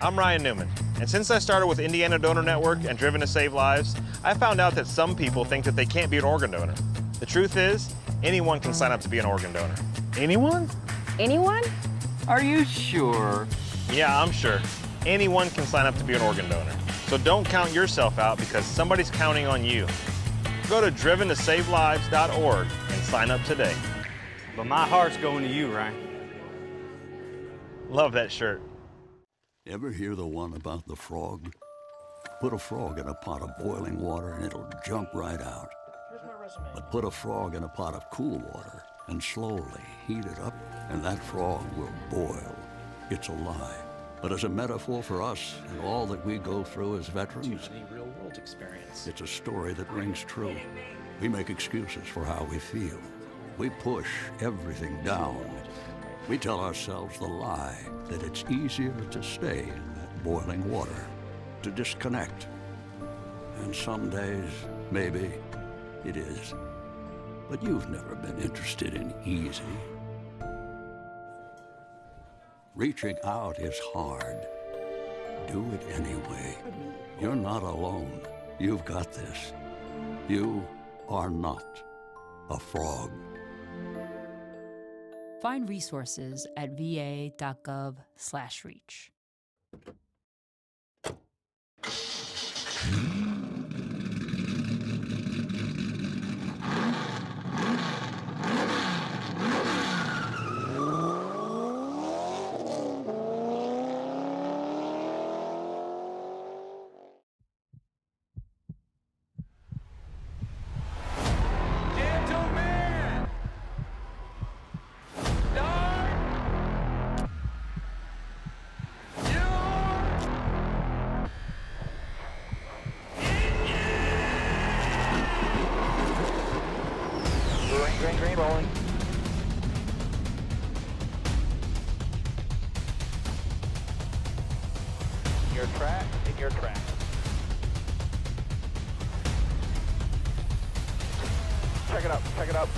I'm Ryan Newman, and since I started with Indiana Donor Network and Driven to Save Lives, I found out that some people think that they can't be an organ donor. The truth is, anyone can sign up to be an organ donor. Anyone? Anyone? Are you sure? Yeah, I'm sure. Anyone can sign up to be an organ donor. So don't count yourself out because somebody's counting on you. Go to driventosavelives.org and sign up today. But my heart's going to you, Ryan. Love that shirt. Ever hear the one about the frog? Put a frog in a pot of boiling water and it'll jump right out. But put a frog in a pot of cool water and slowly heat it up, and that frog will boil. It's a lie. But as a metaphor for us and all that we go through as veterans, real-world experience. it's a story that rings true. We make excuses for how we feel. We push everything down. We tell ourselves the lie that it's easier to stay in that boiling water, to disconnect. And some days, maybe, it is. But you've never been interested in easy. Reaching out is hard. Do it anyway. You're not alone. You've got this. You are not a frog. Find resources at va.gov/reach. Green, rolling. In your track. Check it up.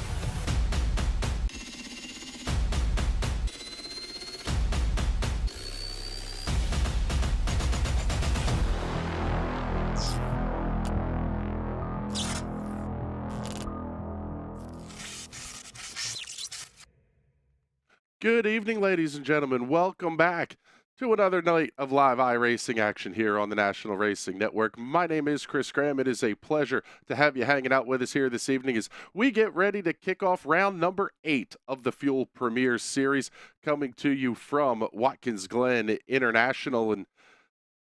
Good evening, ladies and gentlemen. Welcome back to another night of live iRacing action here on the National Racing Network. My name is Chris Graham. It is a pleasure to have you hanging out with us here this evening as we get ready to kick off round number 8 of the Fuel Premier Series, coming to you from Watkins Glen International. And,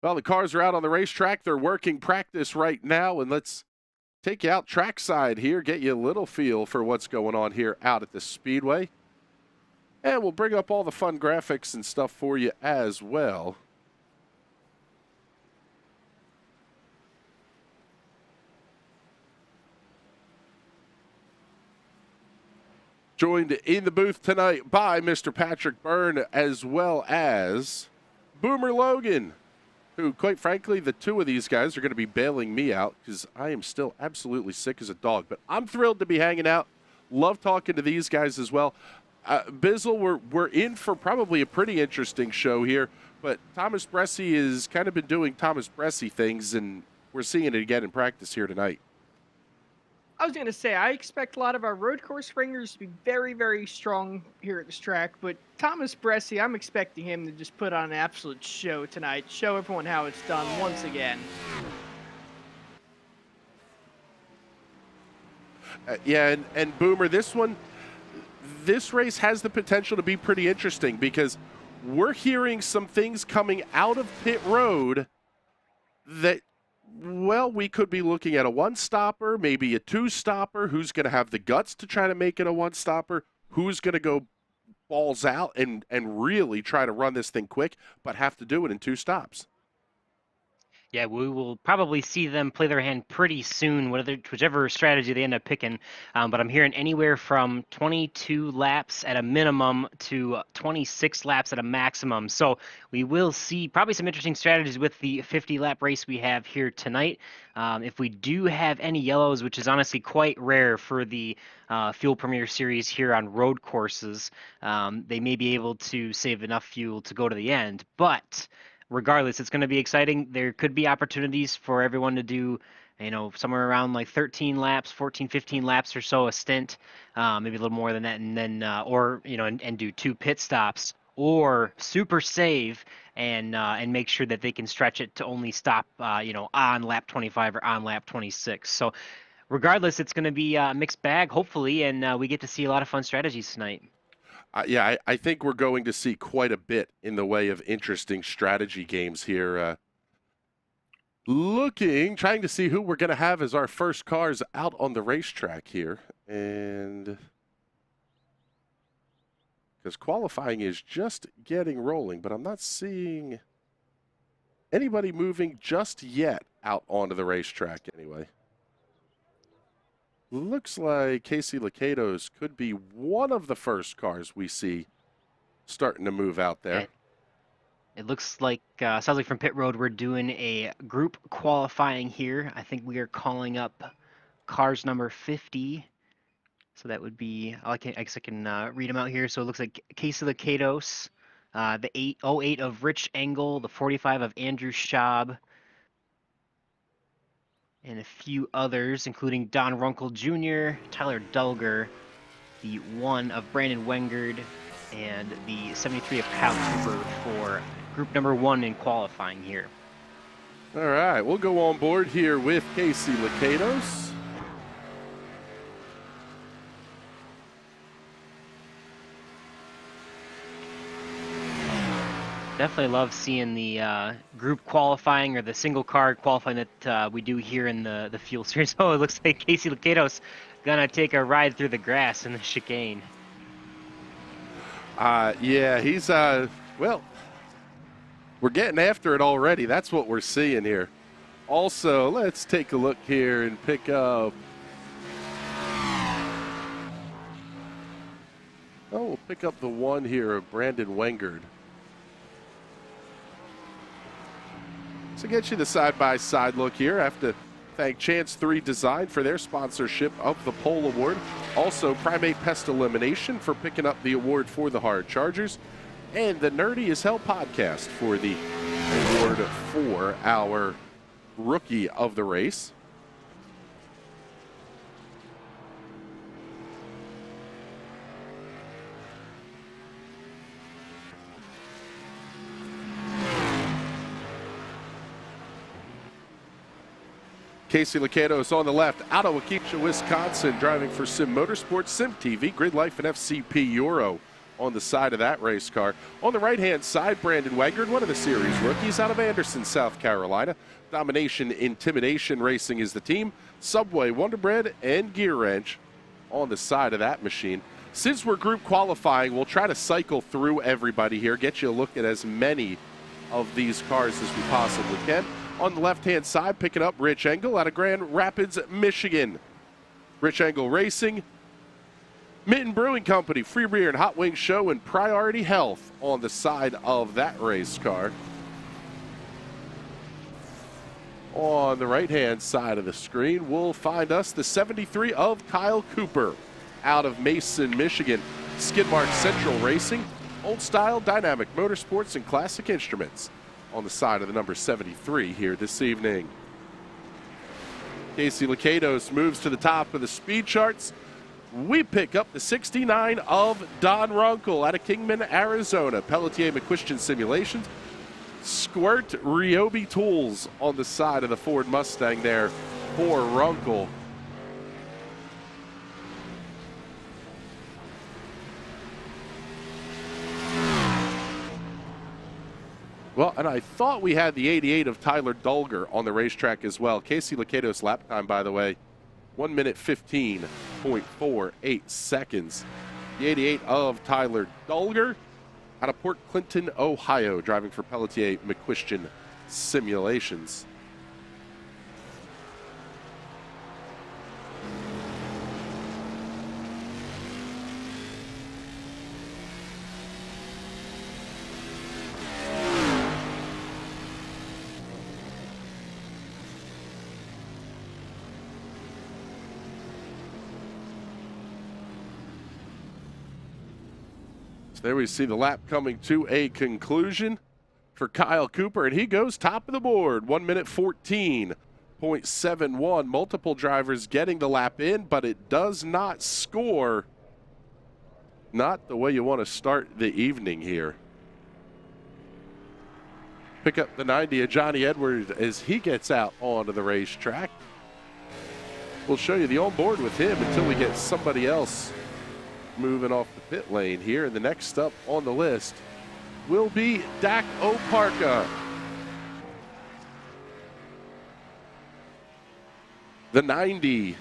well, the cars are out on the racetrack. They're working practice right now, and let's take you out trackside here, get you a little feel for what's going on here out at the Speedway. And we'll bring up all the fun graphics and stuff for you as well. Joined in the booth tonight by Mr. Patrick Byrne as well as Boomer Logan, who, quite frankly, the two of these guys are going to be bailing me out because I am still absolutely sick as a dog. But I'm thrilled to be hanging out. Love talking to these guys as well. Bizzle, we're in for probably a pretty interesting show here, but Thomas Bressi has kind of been doing Thomas Bressi things, and we're seeing it again in practice here tonight. I was going to say, I expect a lot of our road course ringers to be very, very strong here at this track, but Thomas Bressi, I'm expecting him to just put on an absolute show tonight, show everyone how it's done once again. Yeah, and Boomer, this race has the potential to be pretty interesting because we're hearing some things coming out of pit road that, well, we could be looking at a one-stopper, maybe a two-stopper. Who's going to have the guts to try to make it a one-stopper? Who's going to go balls out and really try to run this thing quick, but have to do it in 2 stops? Yeah, we will probably see them play their hand pretty soon, whichever strategy they end up picking. But I'm hearing anywhere from 22 laps at a minimum to 26 laps at a maximum. So we will see probably some interesting strategies with the 50-lap race we have here tonight. If we do have any yellows, which is honestly quite rare for the Fuel Premier Series here on road courses, they may be able to save enough fuel to go to the end. But regardless, it's going to be exciting. There could be opportunities for everyone to do, somewhere around like 13 laps, 14, 15 laps or so a stint, maybe a little more than that, and then and do 2 pit stops or super save and make sure that they can stretch it to only stop on lap 25 or on lap 26. So regardless, it's going to be a mixed bag, hopefully, and we get to see a lot of fun strategies tonight. I think we're going to see quite a bit in the way of interesting strategy games here. Trying to see who we're going to have as our first cars out on the racetrack here. And because qualifying is just getting rolling, but I'm not seeing anybody moving just yet out onto the racetrack anyway. Looks like Casey Lacados could be one of the first cars we see starting to move out there. It looks like, sounds like from pit road, we're doing a group qualifying here. I think we are calling up cars number 50. So that would be, I guess I can read them out here. So it looks like Casey Lacados, the 808 of Rich Engel, the 45 of Andrew Schaub, and a few others, including Don Runkle Jr., Tyler Dulger, the 1 of Brandon Wengard, and the 73 of Kyle Cooper for group number 1 in qualifying here. All right, we'll go on board here with Casey Lacados. Definitely love seeing the group qualifying or the single car qualifying that we do here in the fuel series. Oh, it looks like Casey Lacados gonna take a ride through the grass in the chicane. Yeah, he's well, we're getting after it already. That's what we're seeing here. Also, let's take a look here and pick up. Oh, we'll pick up the 1 here of Brandon Wengard. So get you the side-by-side look here. I have to thank Chance 3 Design for their sponsorship of the Pole Award. Also, Primate Pest Elimination for picking up the award for the Hard Chargers. And the Nerdy as Hell podcast for the award for our Rookie of the Race. Casey Lacados on the left, out of Waukesha, Wisconsin, driving for Sim Motorsports, Sim TV, Grid Life, and FCP Euro on the side of that race car. On the right-hand side, Brandon Wegard, one of the series rookies out of Anderson, South Carolina. Domination Intimidation Racing is the team. Subway, Wonder Bread, and Gear Wrench on the side of that machine. Since we're group qualifying, we'll try to cycle through everybody here, get you a look at as many of these cars as we possibly can. On the left-hand side, picking up Rich Engel out of Grand Rapids, Michigan. Rich Engel Racing, Mitten Brewing Company, Free Beer and Hot Wings Show, and Priority Health on the side of that race car. On the right-hand side of the screen, we'll find us the 73 of Kyle Cooper out of Mason, Michigan. Skidmark Central Racing, Old Style, Dynamic Motorsports, and Classic Instruments on the side of the number 73 here this evening. Casey Lacados moves to the top of the speed charts. We pick up the 69 of Don Runkle out of Kingman, Arizona. Pelletier McQuistion Simulations. Squirt Ryobi Tools on the side of the Ford Mustang there for Runkle. Well, and I thought we had the 88 of Tyler Dulger on the racetrack as well. Casey Lacados' lap time, by the way, 1 minute 15.48 seconds. The 88 of Tyler Dulger out of Port Clinton, Ohio, driving for Pelletier McQuistion Simulations. There we see the lap coming to a conclusion. for Kyle Cooper, and he goes top of the board. 1 minute 14.71. Multiple drivers getting the lap in, but it does not score. Not the way you want to start the evening here. Pick up the 90 of Johnny Edwards as he gets out onto the racetrack. We'll show you the onboard with him until we get somebody else moving off the pit lane here. And the next up on the list will be Dak Oparka. The 90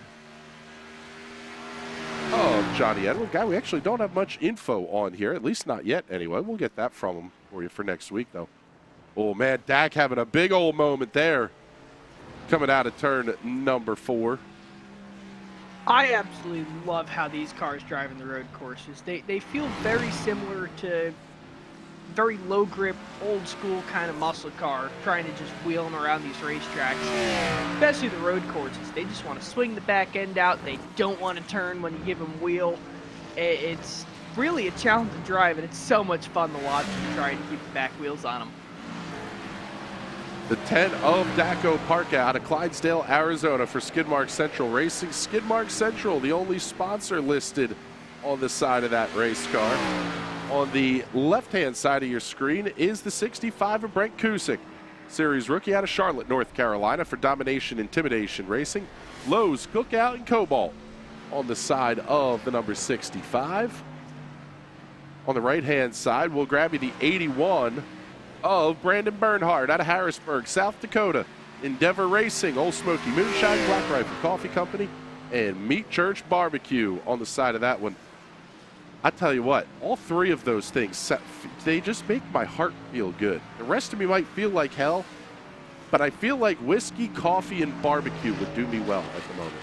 of Johnny Edwards. Guy we actually don't have much info on here, at least not yet anyway. We'll get that from him for you for next week, though. Oh, man, Dak having a big old moment there coming out of turn number 4. I absolutely love how these cars drive in the road courses. They feel very similar to very low grip, old school kind of muscle car trying to just wheel them around these racetracks, especially the road courses. They just want to swing the back end out. They don't want to turn when you give them wheel. It's really a challenge to drive, and it's so much fun to watch them trying to keep the back wheels on them. The 10 of Daco Parka out of Clydesdale, Arizona for Skidmark Central Racing. Skidmark Central, the only sponsor listed on the side of that race car. On the left-hand side of your screen is the 65 of Brent Kusick, Series rookie out of Charlotte, North Carolina for Domination Intimidation Racing. Lowe's Cookout and Cobalt on the side of the number 65. On the right-hand side, we'll grab you the 81 of Brandon Bernhardt out of Harrisburg, South Dakota. Endeavor Racing, Old Smoky Moonshine, Black Rifle Coffee Company, and Meat Church Barbecue on the side of that one. I tell you what, all three of those things, they just make my heart feel good. The rest of me might feel like hell, but I feel like whiskey, coffee, and barbecue would do me well at the moment.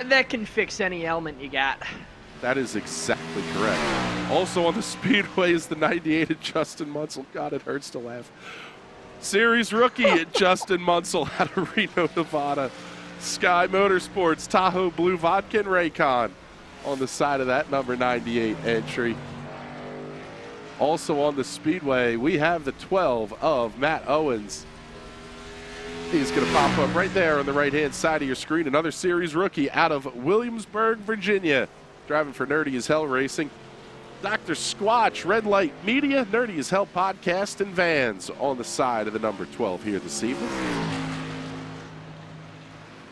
That can fix any ailment you got. That is exactly correct. Also on the speedway is the 98 at Justin Munsell. God, it hurts to laugh. Series rookie at Justin Munsell out of Reno, Nevada. Sky Motorsports, Tahoe Blue Vodka and Raycon on the side of that number 98 entry. Also on the speedway, we have the 12 of Matt Owens. He's going to pop up right there on the right-hand side of your screen. Another series rookie out of Williamsburg, Virginia. Driving for Nerdy as Hell Racing. Dr. Squatch, Red Light Media, Nerdy as Hell Podcast, and Vans on the side of the number 12 here this evening.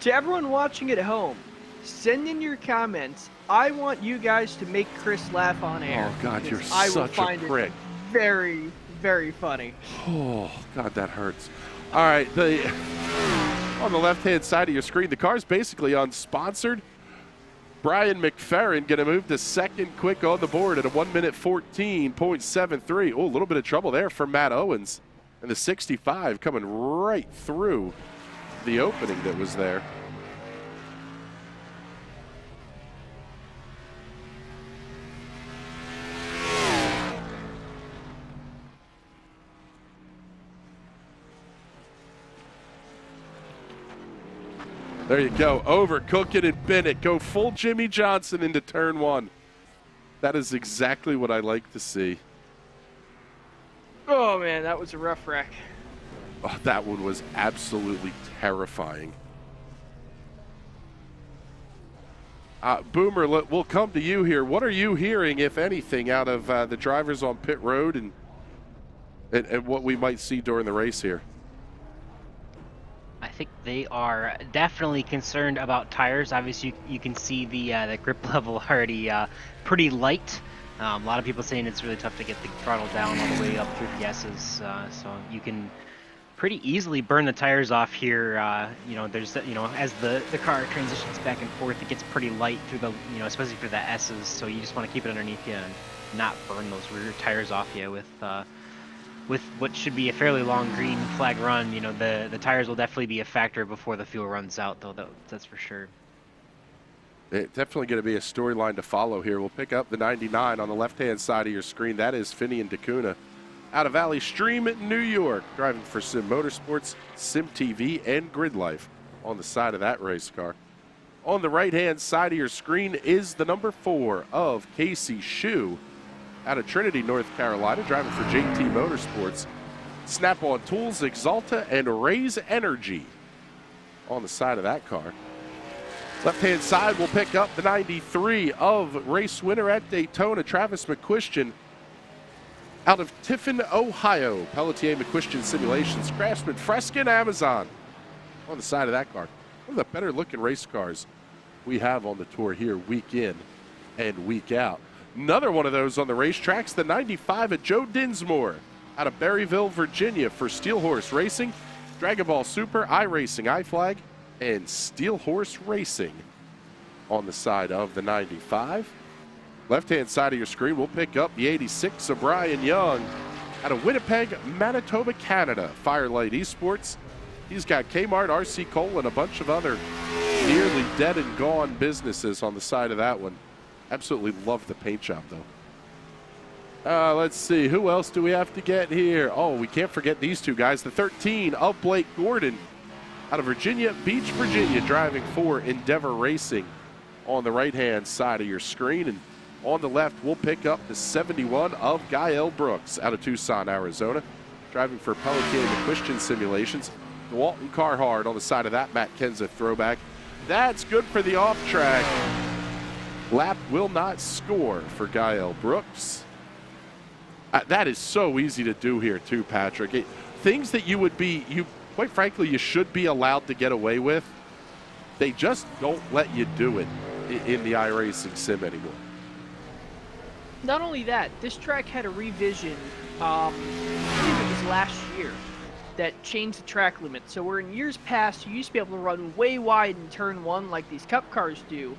To everyone watching at home, send in your comments. I want you guys to make Chris laugh on air. Oh, God, you're I will such a find prick. It very, very funny. Oh, God, that hurts. All right, on the left-hand side of your screen, the car's basically unsponsored. Brian McFerrin going to move to second quick on the board at a 1 minute 14.73. Oh, a little bit of trouble there for Matt Owens. And the 65 coming right through the opening that was there. There you go. Overcook it and bin it. Go full Jimmy Johnson into turn 1. That is exactly what I like to see. Oh, man, that was a rough wreck. Oh, that one was absolutely terrifying. Boomer, we'll come to you here. What are you hearing, if anything, out of the drivers on pit road and what we might see during the race here? I think they are definitely concerned about tires. Obviously, you can see the grip level already pretty light. A lot of people saying it's really tough to get the throttle down all the way up through the S's. So you can pretty easily burn the tires off here. There's as the car transitions back and forth, it gets pretty light through the especially for the S's. So you just want to keep it underneath you and not burn those rear tires off you with what should be a fairly long green flag run. The tires will definitely be a factor before the fuel runs out, though. That's for sure. It's definitely going to be a storyline to follow here. We'll pick up the 99 on the left-hand side of your screen. That is Finian DeCuna out of Valley Stream in New York, driving for Sim Motorsports, Sim TV, and Grid Life on the side of that race car. On the right-hand side of your screen is the number 4 of Casey Shue out of Trinity, North Carolina, driving for JT Motorsports. Snap-on Tools, Exalta, and Raise Energy on the side of that car. Left-hand side will pick up the 93 of race winner at Daytona, Travis McQuistion, out of Tiffin, Ohio. Pelletier McQuistion Simulations, Craftsman Freskin Amazon on the side of that car. One of the better-looking race cars we have on the tour here week in and week out. Another one of those on the racetracks, the 95 of Joe Dinsmore out of Berryville, Virginia for Steel Horse Racing, Dragon Ball Super, iRacing, iFlag, and Steel Horse Racing on the side of the 95. Left-hand side of your screen, we'll pick up the 86 of Brian Young out of Winnipeg, Manitoba, Canada. Firelight Esports. He's got Kmart, RC Cole, and a bunch of other nearly dead and gone businesses on the side of that one. Absolutely love the paint job, though. Let's see, who else do we have to get here? Oh, we can't forget these two guys. The 13 of Blake Gordon out of Virginia Beach, Virginia, driving for Endeavor Racing on the right-hand side of your screen. And on the left, we'll pick up the 71 of Gael Brooks out of Tucson, Arizona, driving for Pelletier McQuistion Simulations. The Walton Carhart on the side of that Matt Kenseth throwback. That's good for the off-track. Lap will not score for Gael Brooks. That is so easy to do here too, Patrick. Things that quite frankly, you should be allowed to get away with, they just don't let you do it in the iRacing sim anymore. Not only that, this track had a revision, I believe it was last year, that changed the track limit. So where in years past, you used to be able to run way wide in turn one like these Cup cars do.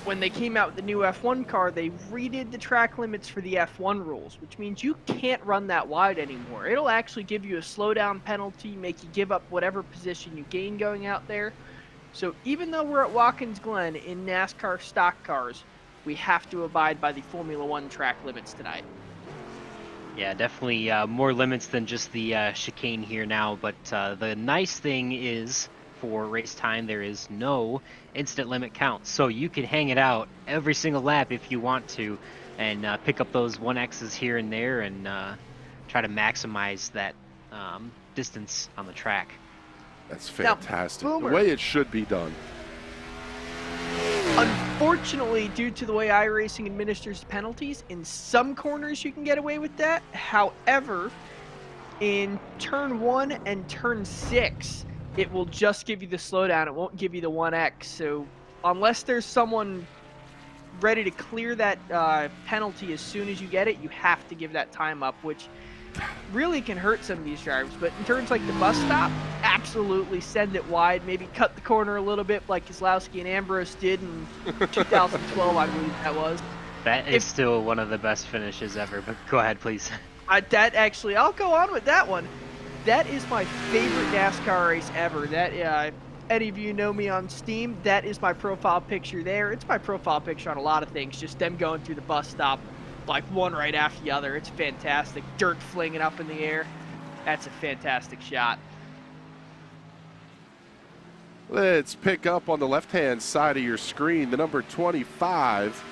When they came out with the new F1 car, they redid the track limits for the F1 rules, which means you can't run that wide anymore. It'll actually give you a slowdown penalty, make you give up whatever position you gain going out there. So even though we're at Watkins Glen in NASCAR stock cars, we have to abide by the Formula One track limits tonight. Yeah, definitely more limits than just the chicane here now, but the nice thing is, for race time, there is no instant limit count, so you can hang it out every single lap if you want to, and pick up those 1Xs here and there, and try to maximize that distance on the track. That's fantastic. Now, the way it should be done. Unfortunately, due to the way iRacing administers penalties, in some corners you can get away with that. However, in turn 1 and turn 6, it will just give you the slowdown. It won't give you the 1X. So unless there's someone ready to clear that penalty as soon as you get it, you have to give that time up, which really can hurt some of these drivers. But in turns like the bus stop, absolutely send it wide. Maybe cut the corner a little bit like Keselowski and Ambrose did in 2012, I believe that was. That is still one of the best finishes ever, but go ahead, please. That actually, I'll go on with that one. That is my favorite NASCAR race ever. That any of you know me on Steam, that is my profile picture there. It's my profile picture on a lot of things, just them going through the bus stop, like one right after the other. It's fantastic. Dirt flinging up in the air. That's a fantastic shot. Let's pick up on the left-hand side of your screen the number 25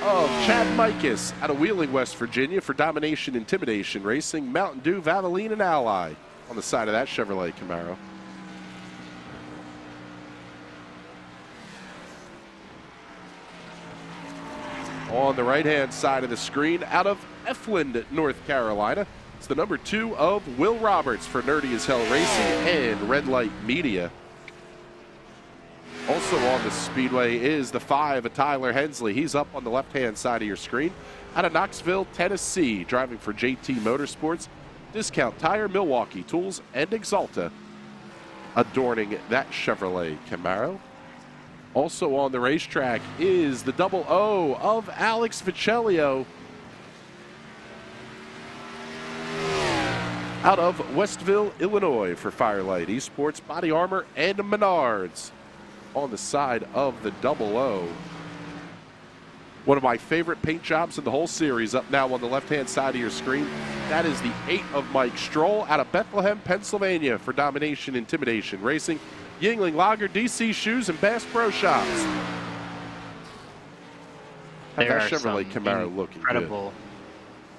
of Chad Mikus out of Wheeling, West Virginia for Domination Intimidation Racing, Mountain Dew, Valvoline, and Ally on the side of that Chevrolet Camaro. On the right-hand side of the screen, out of Efland, North Carolina, it's the number 2 of Will Roberts for Nerdy as Hell Racing and Red Light Media. Also on the speedway is the 5 of Tyler Hensley. He's up on the left-hand side of your screen. Out of Knoxville, Tennessee, driving for JT Motorsports, Discount Tire, Milwaukee Tools, and Exalta, adorning that Chevrolet Camaro. Also on the racetrack is the 00 of Alex Viccellio out of Westville, Illinois for Firelight Esports, Body Armor, and Menards on the side of the 00. One of my favorite paint jobs in the whole series up now on the left-hand side of your screen. That is the 8 of Mike Stroll out of Bethlehem, Pennsylvania for Domination Intimidation Racing, Yingling Lager, DC Shoes, and Bass Pro Shops. There that are Chevrolet some Camaro looking incredible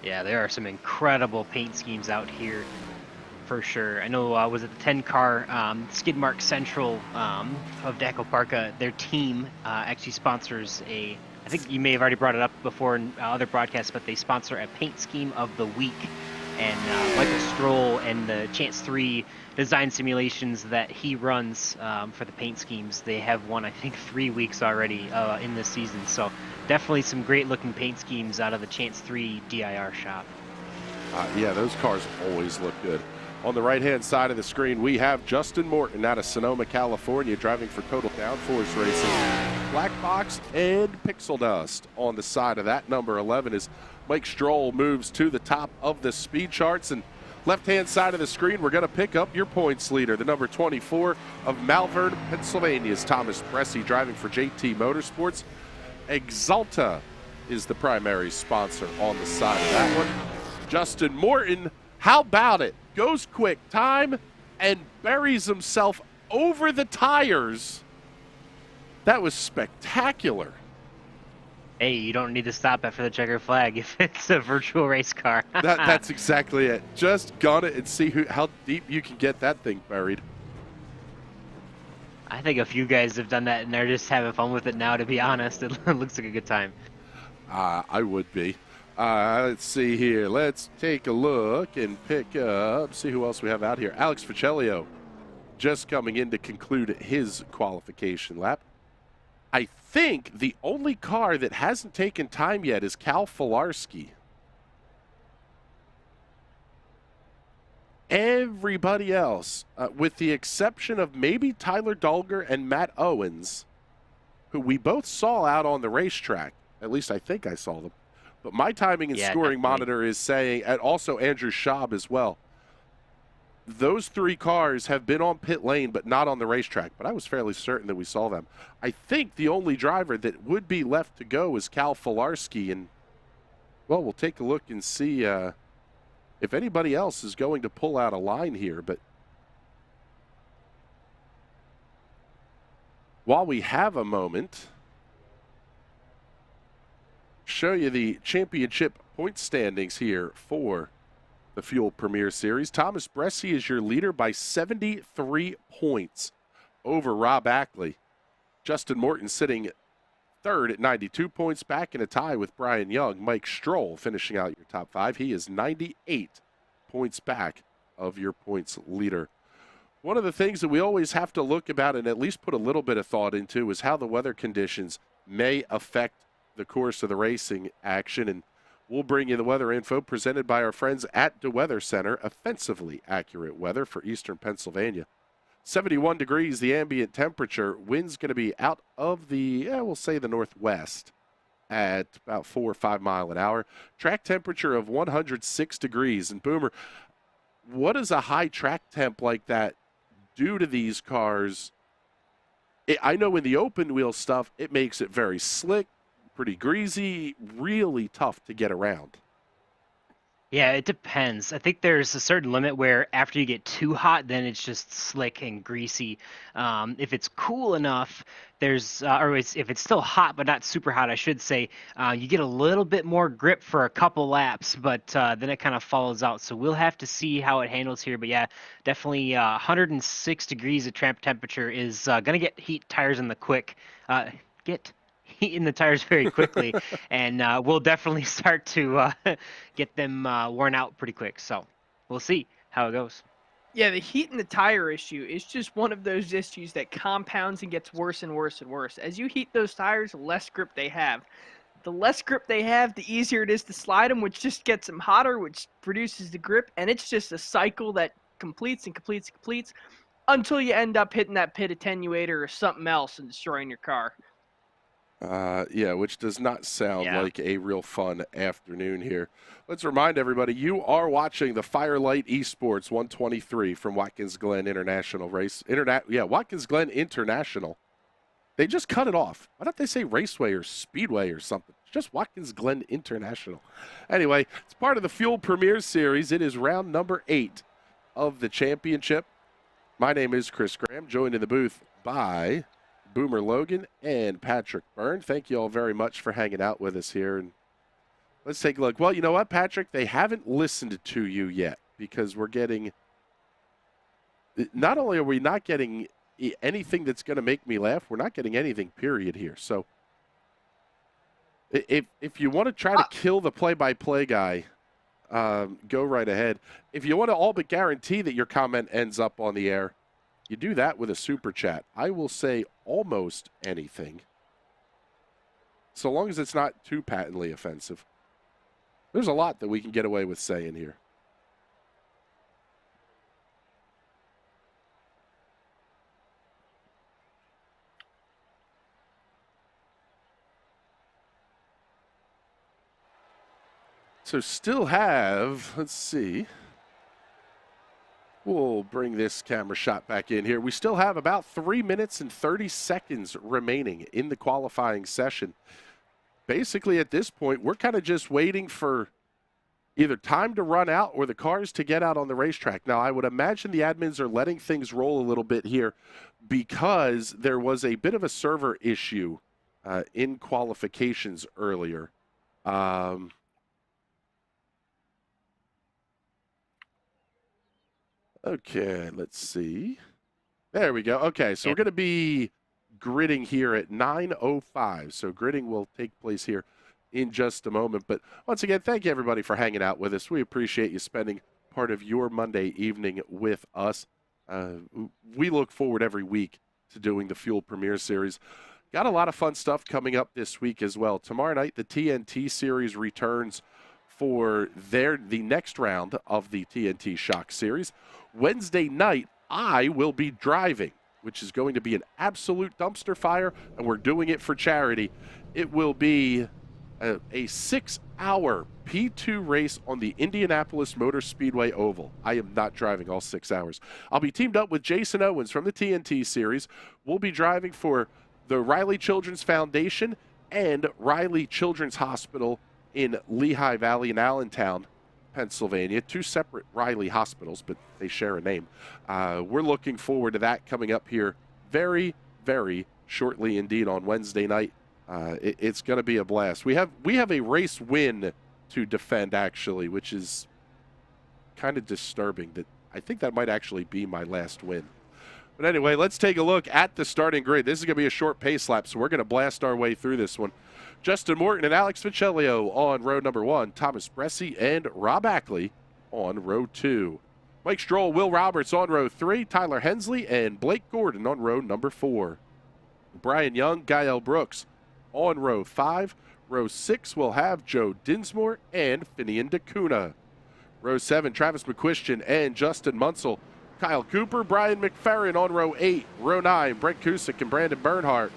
Yeah, there are some incredible paint schemes out here for sure. I know, was it the 10 car Skidmark Central of Daco Parka? Their team actually sponsors I think you may have already brought it up before in other broadcasts, but they sponsor a paint scheme of the week. And Michael Stroll and the Chance 3 design simulations that he runs for the paint schemes, they have won, I think, 3 weeks already in this season. So definitely some great looking paint schemes out of the Chance 3 DIR shop. Yeah, those cars always look good. On the right-hand side of the screen, we have Justin Morton out of Sonoma, California, driving for Total Downforce Racing. Black Box and Pixel Dust on the side of that number 11 as Mike Stroll moves to the top of the speed charts. And left-hand side of the screen, we're going to pick up your points leader, the number 24 of Malvern, Pennsylvania, is Thomas Bressi, driving for JT Motorsports. Exalta is the primary sponsor on the side of that one. Justin Morton, how about it? Goes quick time and buries himself over the tires. That was spectacular. Hey, you don't need to stop after the checker flag if it's a virtual race car. That's exactly it. Just gun it and see how deep you can get that thing buried. I think a few guys have done that and they're just having fun with it now, to be honest. It looks like a good time. I would be. Let's see here. Let's take a look and pick up, see who else we have out here. Alex Ficellio just coming in to conclude his qualification lap. I think the only car that hasn't taken time yet is Cal Filarski. Everybody else, with the exception of maybe Tyler Dulger and Matt Owens, who we both saw out on the racetrack. At least I think I saw them. But my timing and scoring monitor is saying, and also Andrew Schaub as well, those three cars have been on pit lane but not on the racetrack. But I was fairly certain that we saw them. I think the only driver that would be left to go is Cal Filarski. And, well, we'll take a look and see if anybody else is going to pull out a line here. But while we have a moment, show you the championship point standings here for the Fuel Premier Series. Thomas Bressi is your leader by 73 points over Rob Ackley. Justin Morton sitting third at 92 points, back in a tie with Brian Young. Mike Stroll finishing out your top five. He is 98 points back of your points leader. One of the things that we always have to look about and at least put a little bit of thought into is how the weather conditions may affect the course of the racing action, and we'll bring you the weather info presented by our friends at the Weather Center. Offensively accurate weather for eastern Pennsylvania. 71 degrees the ambient temperature. Wind's going to be out of the, we'll say the northwest at about 4 or 5 miles an hour. Track temperature of 106 degrees. And Boomer, what does a high track temp like that do to these cars? I know in the open wheel stuff, it makes it very slick, pretty greasy, really tough to get around. Yeah, it depends. I think there's a certain limit where after you get too hot, then it's just slick and greasy. If it's cool enough, if it's still hot but not super hot, I should say, you get a little bit more grip for a couple laps, but then it kind of follows out. So we'll have to see how it handles here. But yeah, definitely 106 degrees of tramp temperature is going to get heat tires in the heat in the tires very quickly, and we'll definitely start to get them worn out pretty quick. So we'll see how it goes. Yeah, the heat in the tire issue is just one of those issues that compounds and gets worse and worse and worse. As you heat those tires, the less grip they have. The less grip they have, the easier it is to slide them, which just gets them hotter, which produces the grip, and it's just a cycle that completes and completes and completes until you end up hitting that pit attenuator or something else and destroying your car. Yeah, which does not sound like a real fun afternoon here. Let's remind everybody, you are watching the Firelight Esports 123 from Watkins Glen International Race. Watkins Glen International. They just cut it off. Why don't they say Raceway or Speedway or something? It's just Watkins Glen International. Anyway, it's part of the Fuel Premier Series. It is round number 8 of the championship. My name is Chris Graham, joined in the booth by Boomer Logan and Patrick Byrne. Thank you all very much for hanging out with us here. And Let's take a look. Well, you know what, Patrick? They haven't listened to you yet because we're getting. Not only are we not getting anything that's going to make me laugh, we're not getting anything, period, here. So if you want to try to kill the play-by-play guy, go right ahead. If you want to all but guarantee that your comment ends up on the air, you do that with a super chat. I will say almost anything, so long as it's not too patently offensive. There's a lot that we can get away with saying here. So still have, let's see. We'll bring this camera shot back in here. We still have about 3 minutes and 30 seconds remaining in the qualifying session. Basically, at this point, we're kind of just waiting for either time to run out or the cars to get out on the racetrack. Now, I would imagine the admins are letting things roll a little bit here because there was a bit of a server issue in qualifications earlier. Okay, let's see. There we go. Okay, so we're going to be gridding here at 9:05. So gridding will take place here in just a moment. But once again, thank you everybody for hanging out with us. We appreciate you spending part of your Monday evening with us. We look forward every week to doing the Fuel Premier Series. Got a lot of fun stuff coming up this week as well. Tomorrow night, the TNT Series returns for the next round of the TNT Shock Series. Wednesday night, I will be driving, which is going to be an absolute dumpster fire, and we're doing it for charity. It will be a 6-hour P2 race on the Indianapolis Motor Speedway Oval. I am not driving all 6 hours. I'll be teamed up with Jason Owens from the TNT Series. We'll be driving for the Riley Children's Foundation and Riley Children's Hospital in Lehigh Valley in Allentown, Pennsylvania. 2 separate Riley hospitals, but they share a name. We're looking forward to that coming up here very, very shortly indeed on Wednesday night. It's going to be a blast. We have a race win to defend, actually, which is kind of disturbing. That I think that might actually be my last win. But anyway, let's take a look at the starting grid. This is going to be a short pace lap, so we're going to blast our way through this one. Justin Morton and Alex Ficelio on row number 1. Thomas Bressi and Rob Ackley on row 2. Mike Stroll, Will Roberts on row 3. Tyler Hensley and Blake Gordon on row number 4. Brian Young, Gael Brooks on row 5. Row 6 will have Joe Dinsmore and Finian DeCuna. Row 7, Travis McQuistion and Justin Munsell. Kyle Cooper, Brian McFerrin on row 8. Row 9, Brent Kusick and Brandon Bernhardt.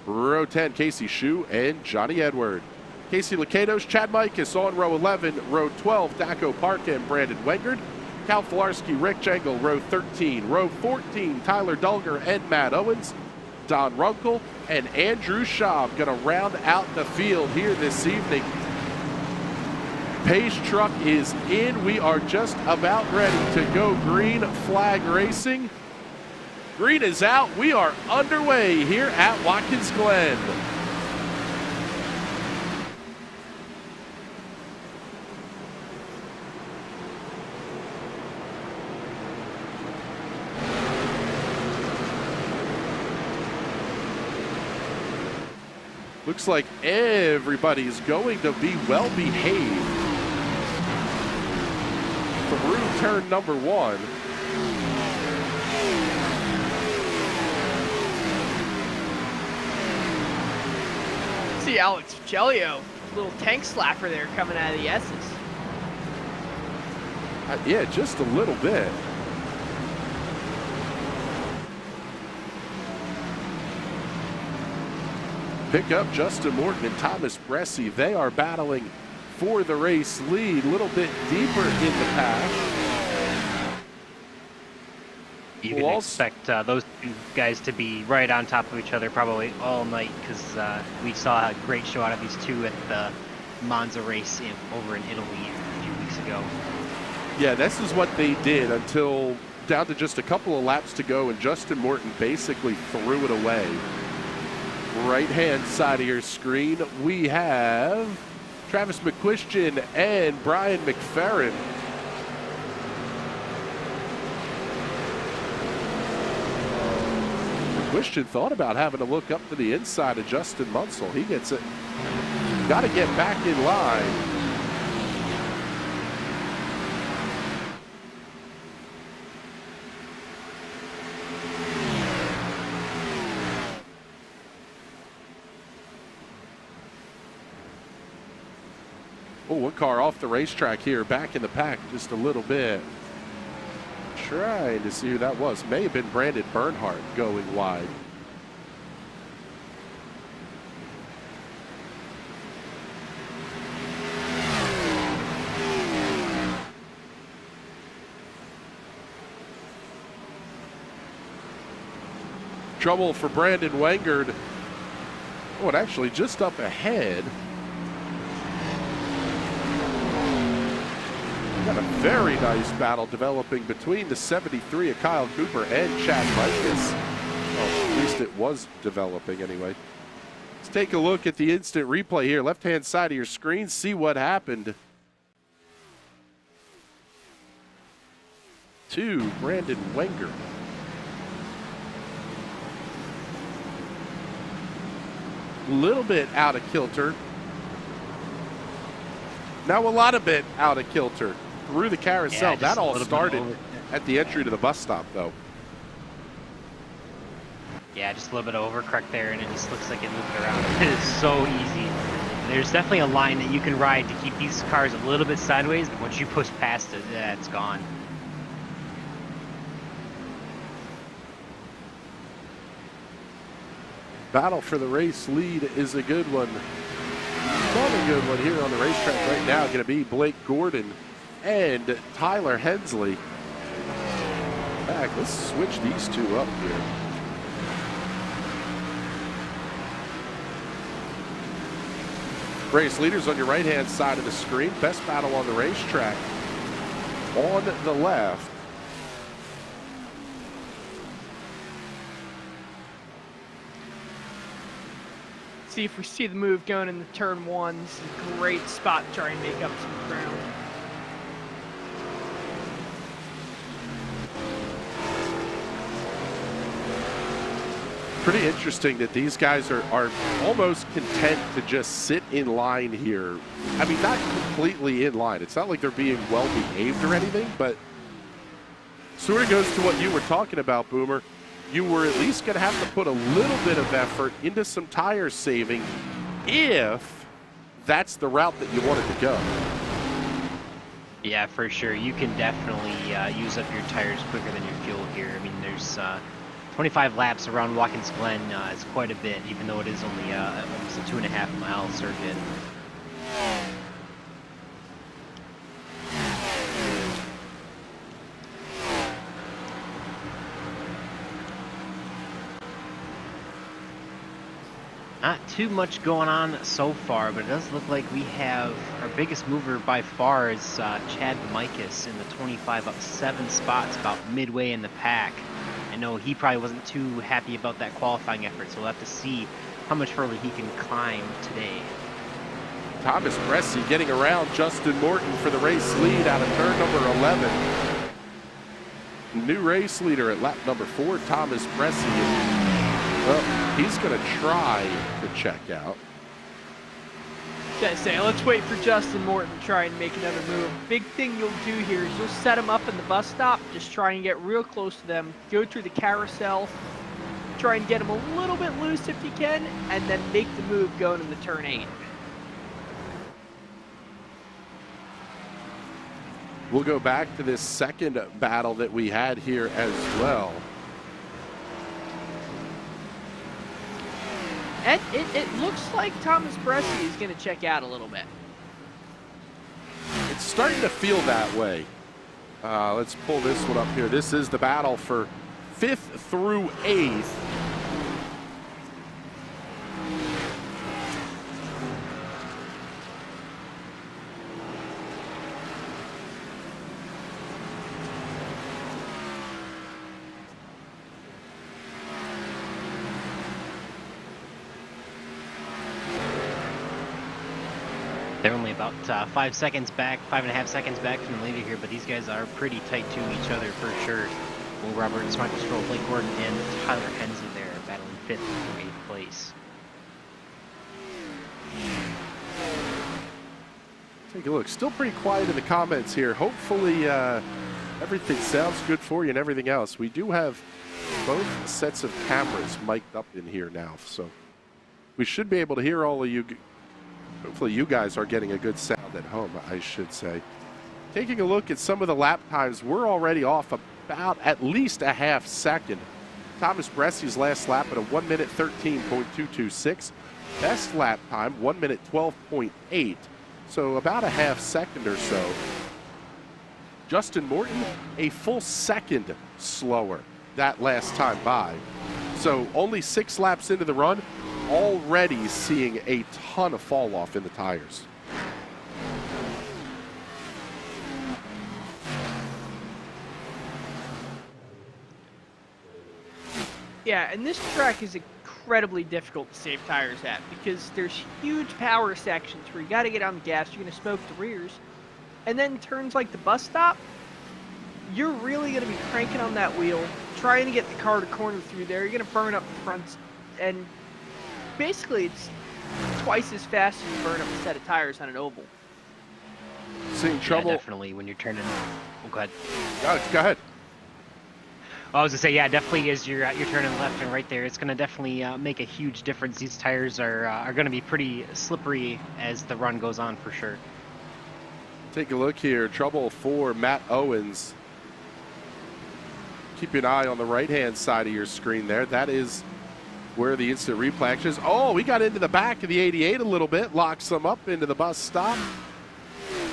Row 10, Casey Shue and Johnny Edward. Casey Lakatos, Chad Mikas on row 11. Row 12, Daco Park and Brandon Wengard. Cal Filarski, Rick Jengle, row 13. Row 14, Tyler Dulger and Matt Owens. Don Runkle and Andrew Schaub going to round out the field here this evening. Pace truck is in. We are just about ready to go green flag racing. Green is out. We are underway here at Watkins Glen. Looks like everybody's going to be well behaved through turn number 1. See Alex Ficelio, little tank slapper there coming out of the S's. Yeah, just a little bit. Pick up Justin Morton and Thomas Bressi. They are battling for the race lead, a little bit deeper in the pack. You can expect those two guys to be right on top of each other probably all night, because we saw a great show out of these two at the Monza race over in Italy a few weeks ago. Yeah, this is what they did until down to just a couple of laps to go, and Justin Morton basically threw it away. Right-hand side of your screen, we have Travis McQuistion and Brian McFerrin. McQuistion thought about having to look up to the inside of Justin Munsell. He gets it. Got to get back in line. Oh, one car off the racetrack here, back in the pack just a little bit. Trying to see who that was. May have been Brandon Bernhardt going wide. Trouble for Brandon Wengard. Oh, and actually just up ahead. Got a very nice battle developing between the 73 of Kyle Cooper and Chad Watkins. Well, at least it was developing anyway. Let's take a look at the instant replay here. Left-hand side of your screen, see what happened to Brandon Wengard. A little bit out of kilter. Now a lot of bit out of kilter. Through the carousel. Yeah, that all started at the entry to the bus stop, though. Yeah, just a little bit of overcorrect there, and it just looks like it moved around. It is so easy. There's definitely a line that you can ride to keep these cars a little bit sideways, but once you push past it, yeah, it's gone. Battle for the race lead is a good one. Another good one here on the racetrack right now going to be Blake Gordon and Tyler Hensley. Back, let's switch these two up here. Race leaders on your right-hand side of the screen. Best battle on the racetrack on the left. See if we see the move going in the turn one. This is a great spot to try and make up some ground. Pretty interesting that these guys are almost content to just sit in line here. I mean, not completely in line. It's not like they're being well behaved or anything, but sort of goes to what you were talking about, Boomer. You were at least going to have to put a little bit of effort into some tire saving if that's the route that you wanted to go. Yeah, for sure. You can definitely use up your tires quicker than your fuel here. I mean, there's 25 laps around Watkins Glen is quite a bit, even though it is only almost a 2.5 mile circuit. Not too much going on so far, but it does look like we have our biggest mover by far is Chad Mikas in the 25, up 7 spots, about midway in the pack. I know he probably wasn't too happy about that qualifying effort, so we'll have to see how much further he can climb today. Thomas Bressy getting around Justin Morton for the race lead out of turn number 11. New race leader at lap number 4, Thomas Bressy. Well, he's going to try to check out. I say, let's wait for Justin Morton to try and make another move. Big thing you'll do here is you'll set him up in the bus stop, just try and get real close to them, go through the carousel, try and get him a little bit loose if you can, and then make the move going into turn 8. We'll go back to this second battle that we had here as well. And it looks like Thomas Bressy is going to check out a little bit. It's starting to feel that way. Let's pull this one up here. This is the battle for 5th through 8th. They're only about 5 seconds back, 5.5 seconds back from the leader here, but these guys are pretty tight to each other for sure. Will Roberts, Michael Stroll, Blake Gordon, and Tyler Hensley there battling 5th through 8th place. Take a look. Still pretty quiet in the comments here. Hopefully everything sounds good for you and everything else. We do have both sets of cameras mic'd up in here now, so we should be able to hear all of you. Hopefully you guys are getting a good sound at home, I should say. Taking a look at some of the lap times, we're already off about at least a half second. Thomas Bressy's last lap at a 1 minute 13.226. Best lap time, 1 minute 12.8. So about a half second or so. Justin Morton, a full second slower that last time by. So only 6 laps into the run, already seeing a ton of fall off in the tires. Yeah, and this track is incredibly difficult to save tires at because there's huge power sections where you got to get on the gas, you're going to smoke the rears, and then turns like the bus stop, you're really going to be cranking on that wheel, trying to get the car to corner through there, you're going to burn up the fronts, and basically it's twice as fast as you burn up a set of tires on an oval. Seeing trouble. Yeah, definitely when you're turning. Oh, go ahead. Go ahead. Well, I was gonna say, yeah, definitely as you're turning left and right there, it's gonna definitely make a huge difference. These tires are gonna be pretty slippery as the run goes on for sure. Take a look here. Trouble for Matt Owens. Keep an eye on the right-hand side of your screen there. That is where the instant replay action is. Oh, we got into the back of the 88 a little bit. Locks them up into the bus stop.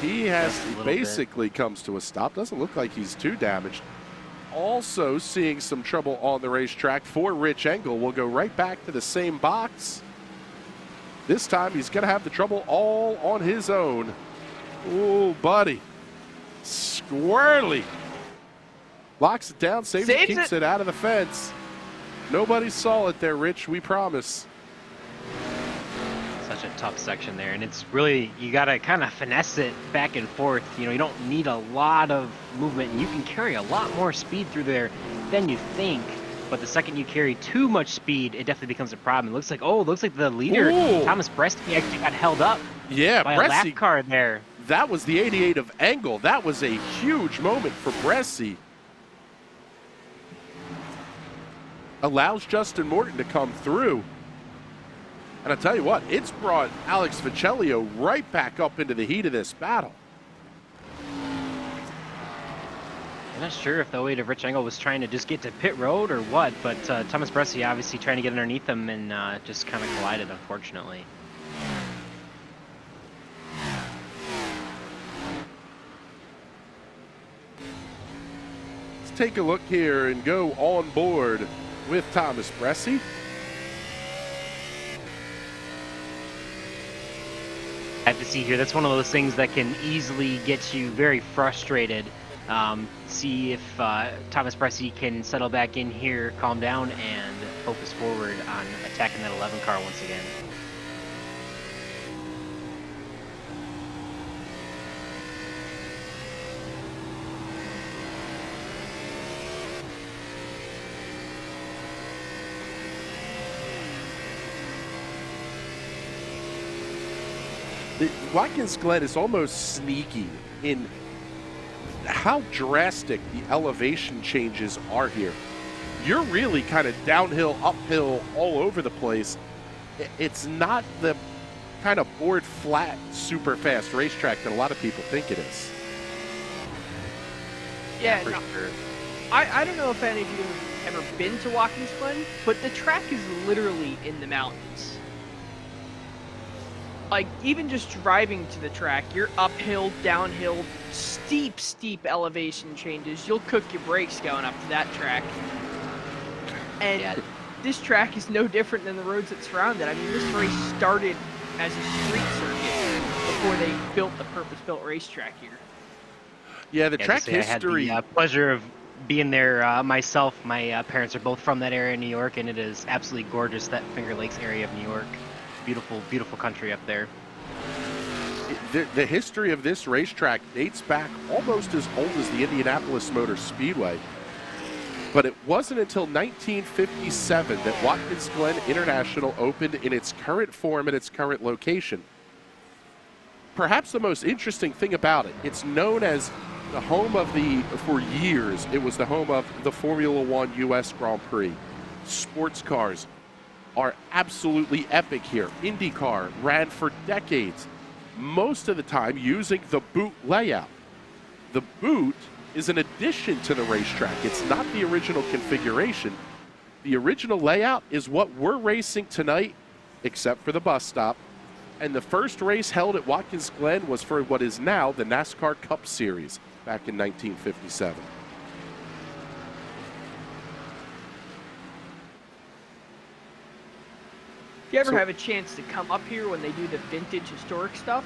He has basically comes to a stop. Doesn't look like he's too damaged. Also seeing some trouble on the racetrack for Rich Engel. We'll go right back to the same box. This time he's going to have the trouble all on his own. Oh, buddy. Squirrely. Locks it down, saves it, keeps it out of the fence. Nobody saw it there, Rich, we promise. Such a tough section there, and it's really, you got to kind of finesse it back and forth. You know, you don't need a lot of movement, and you can carry a lot more speed through there than you think. But the second you carry too much speed, it definitely becomes a problem. It looks like, the leader, Thomas Bresty, actually got held up by a lap car there. That was the 88 of Engel. That was a huge moment for Bresty. Allows Justin Morton to come through. And I'll tell you what, it's brought Alex Viccellio right back up into the heat of this battle. I'm not sure if the 08 of Rich Engel was trying to just get to pit road or what, but Thomas Bresty obviously trying to get underneath him and just kind of collided, unfortunately. Let's take a look here and go on board with Thomas Bresty. I have to see here, that's one of those things that can easily get you very frustrated. See if Thomas Bresty can settle back in here, calm down, and focus forward on attacking that 11 car once again. Watkins Glen is almost sneaky in how drastic the elevation changes are here. You're really kind of downhill, uphill, all over the place. It's not the kind of board flat, super fast racetrack that a lot of people think it is. Yeah, no, sure. I don't know if any of you have ever been to Watkins Glen, but the track is literally in the mountains. Like, even just driving to the track, you're uphill, downhill, steep elevation changes. You'll cook your brakes going up to that track. And this track is no different than the roads that surround it. I mean, this race started as a street circuit before they built the purpose-built racetrack here. Yeah, the track history. I had the pleasure of being there myself. My parents are both from that area in New York, and it is absolutely gorgeous, that Finger Lakes area of New York. Beautiful, beautiful country up there. the history of this racetrack dates back almost as old as the Indianapolis Motor Speedway. But it wasn't until 1957 that Watkins Glen International opened in its current form at its current location. Perhaps the most interesting thing about it, it's known as the home of for years, it was the home of the Formula One US Grand Prix. Sports cars are absolutely epic here. IndyCar ran for decades, most of the time using the boot layout. The boot is an addition to the racetrack. It's not the original configuration. The original layout is what we're racing tonight, except for the bus stop. And the first race held at Watkins Glen was for what is now the NASCAR Cup Series back in 1957. If you ever have a chance to come up here when they do the vintage historic stuff,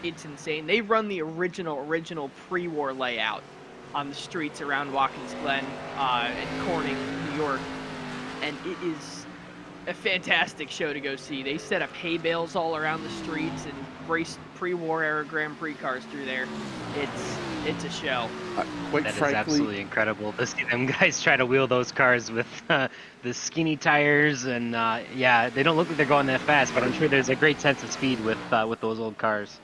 it's insane. They run the original pre-war layout on the streets around Watkins Glen and Corning, New York, and it is a fantastic show to go see. They set up hay bales all around the streets and race pre-war era Grand Prix cars through there. It's a show. Quite That frankly, is absolutely incredible to see them guys try to wheel those cars with the skinny tires, and yeah, they don't look like they're going that fast, but I'm sure there's a great sense of speed with those old cars.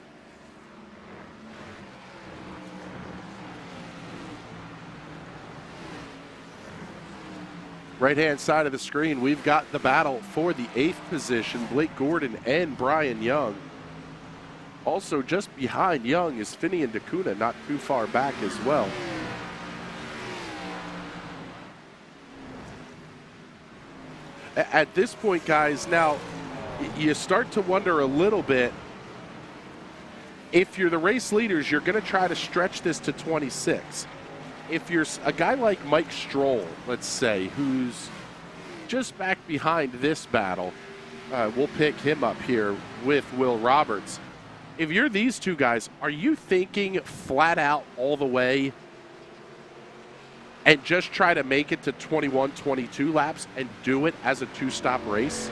right-hand side of the screen, we've got the battle for the 8th position, Blake Gordon and Brian Young. Also just behind Young is Finian DeCuna, not too far back as well. At this point, guys, now you start to wonder a little bit, if you're the race leaders, you're going to try to stretch this to 26. If you're a guy like Mike Stroll, let's say, who's just back behind this battle, we'll pick him up here with Will Roberts. If you're these two guys, are you thinking flat out all the way and just try to make it to 21, 22 laps and do it as a two-stop race?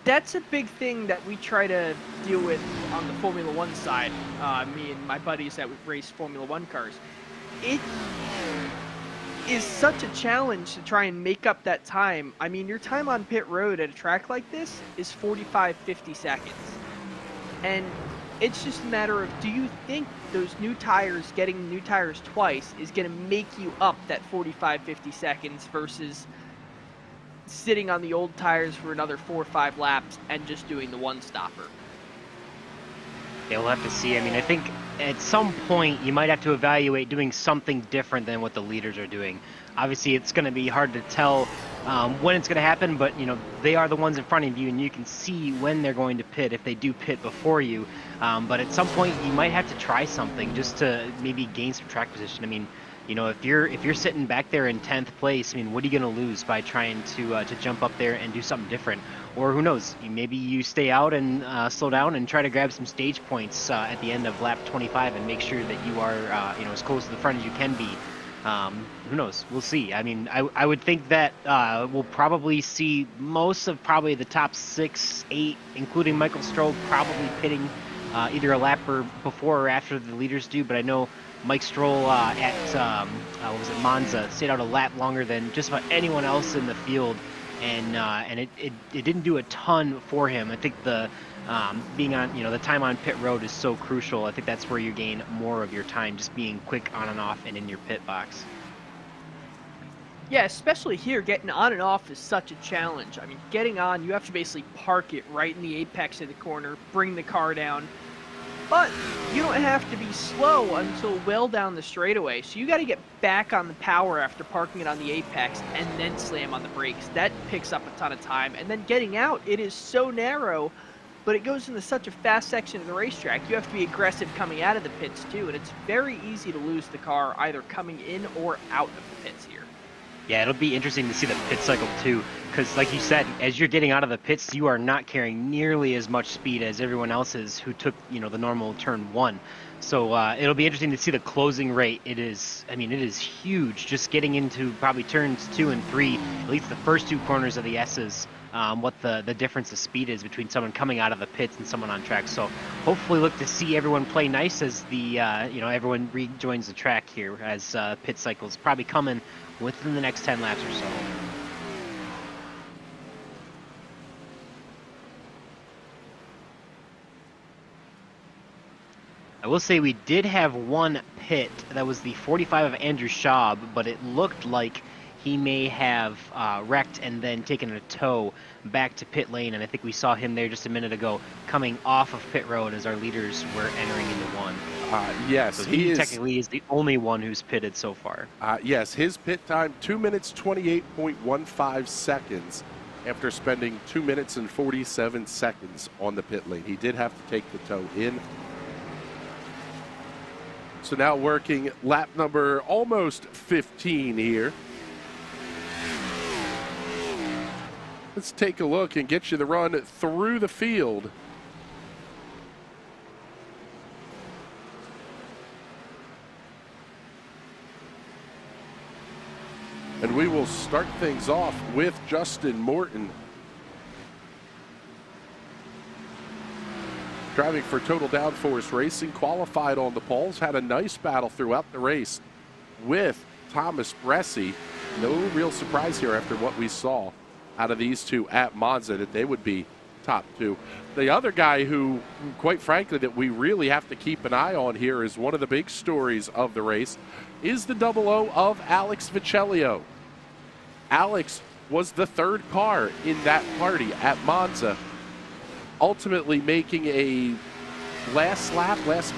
That's a big thing that we try to deal with on the Formula One side, me and my buddies that race Formula One cars. It is such a challenge to try and make up that time. I mean, your time on pit road at a track like this is 45, 50 seconds. And it's just a matter of, do you think those new tires, getting new tires twice, is going to make you up that 45, 50 seconds versus sitting on the old tires for another 4 or 5 laps and just doing the one-stopper? Yeah, we'll have to see. I mean, I think at some point you might have to evaluate doing something different than what the leaders are doing. Obviously, it's going to be hard to tell when it's going to happen, but you know, they are the ones in front of you, and you can see when they're going to pit if they do pit before you. But at some point, you might have to try something just to maybe gain some track position. I mean, you know, if you're sitting back there in 10th place, I mean, what are you going to lose by trying to jump up there and do something different? Or who knows? Maybe you stay out and slow down and try to grab some stage points at the end of lap 25 and make sure that you are you know, as close to the front as you can be. Who knows? We'll see. I mean, I would think that we'll probably see most of probably the top 6, 8, including Michael Stroll, probably pitting either a lap or before or after the leaders do. But I know Mike Stroll at what was it, Monza, stayed out a lap longer than just about anyone else in the field, and it didn't do a ton for him. I think the being on, you know, the time on pit road is so crucial. I think that's where you gain more of your time, just being quick on and off and in your pit box. Yeah, especially here, getting on and off is such a challenge. I mean, getting on, you have to basically park it right in the apex of the corner, bring the car down. But you don't have to be slow until well down the straightaway. So you got to get back on the power after parking it on the apex and then slam on the brakes. That picks up a ton of time. And then getting out, it is so narrow, but it goes into such a fast section of the racetrack. You have to be aggressive coming out of the pits too. And it's very easy to lose the car either coming in or out of the pits here. Yeah, it'll be interesting to see the pit cycle too, because like you said, as you're getting out of the pits, you are not carrying nearly as much speed as everyone else is who took, you know, the normal turn 1. So it'll be interesting to see the closing rate. It is, I mean, it is huge. Just getting into probably turns 2 and 3, at least the first 2 corners of the S's, what the difference of speed is between someone coming out of the pits and someone on track. So hopefully look to see everyone play nice as the everyone rejoins the track here as pit cycles probably coming within the next 10 laps or so. I will say we did have one pit that was the 45 of Andrew Schaub, but it looked like he may have wrecked and then taken a tow back to pit lane, and I think we saw him there just a minute ago coming off of pit road as our leaders were entering into one. Yes, so he technically is the only one who's pitted so far. Yes, his pit time, 2 minutes 28.15 seconds after spending 2 minutes and 47 seconds on the pit lane. He did have to take the tow in. So now working lap number almost 15 here. Let's take a look and get you the run through the field. And we will start things off with Justin Morton. Driving for Total Downforce Racing, qualified on the poles, had a nice battle throughout the race with Thomas Bressi. No real surprise here after what we saw out of these two at Monza that they would be top two. The other guy who, quite frankly, that we really have to keep an eye on here is one of the big stories of the race is the 00 of Alex Viccellio. Alex was the third car in that party at Monza, ultimately making a last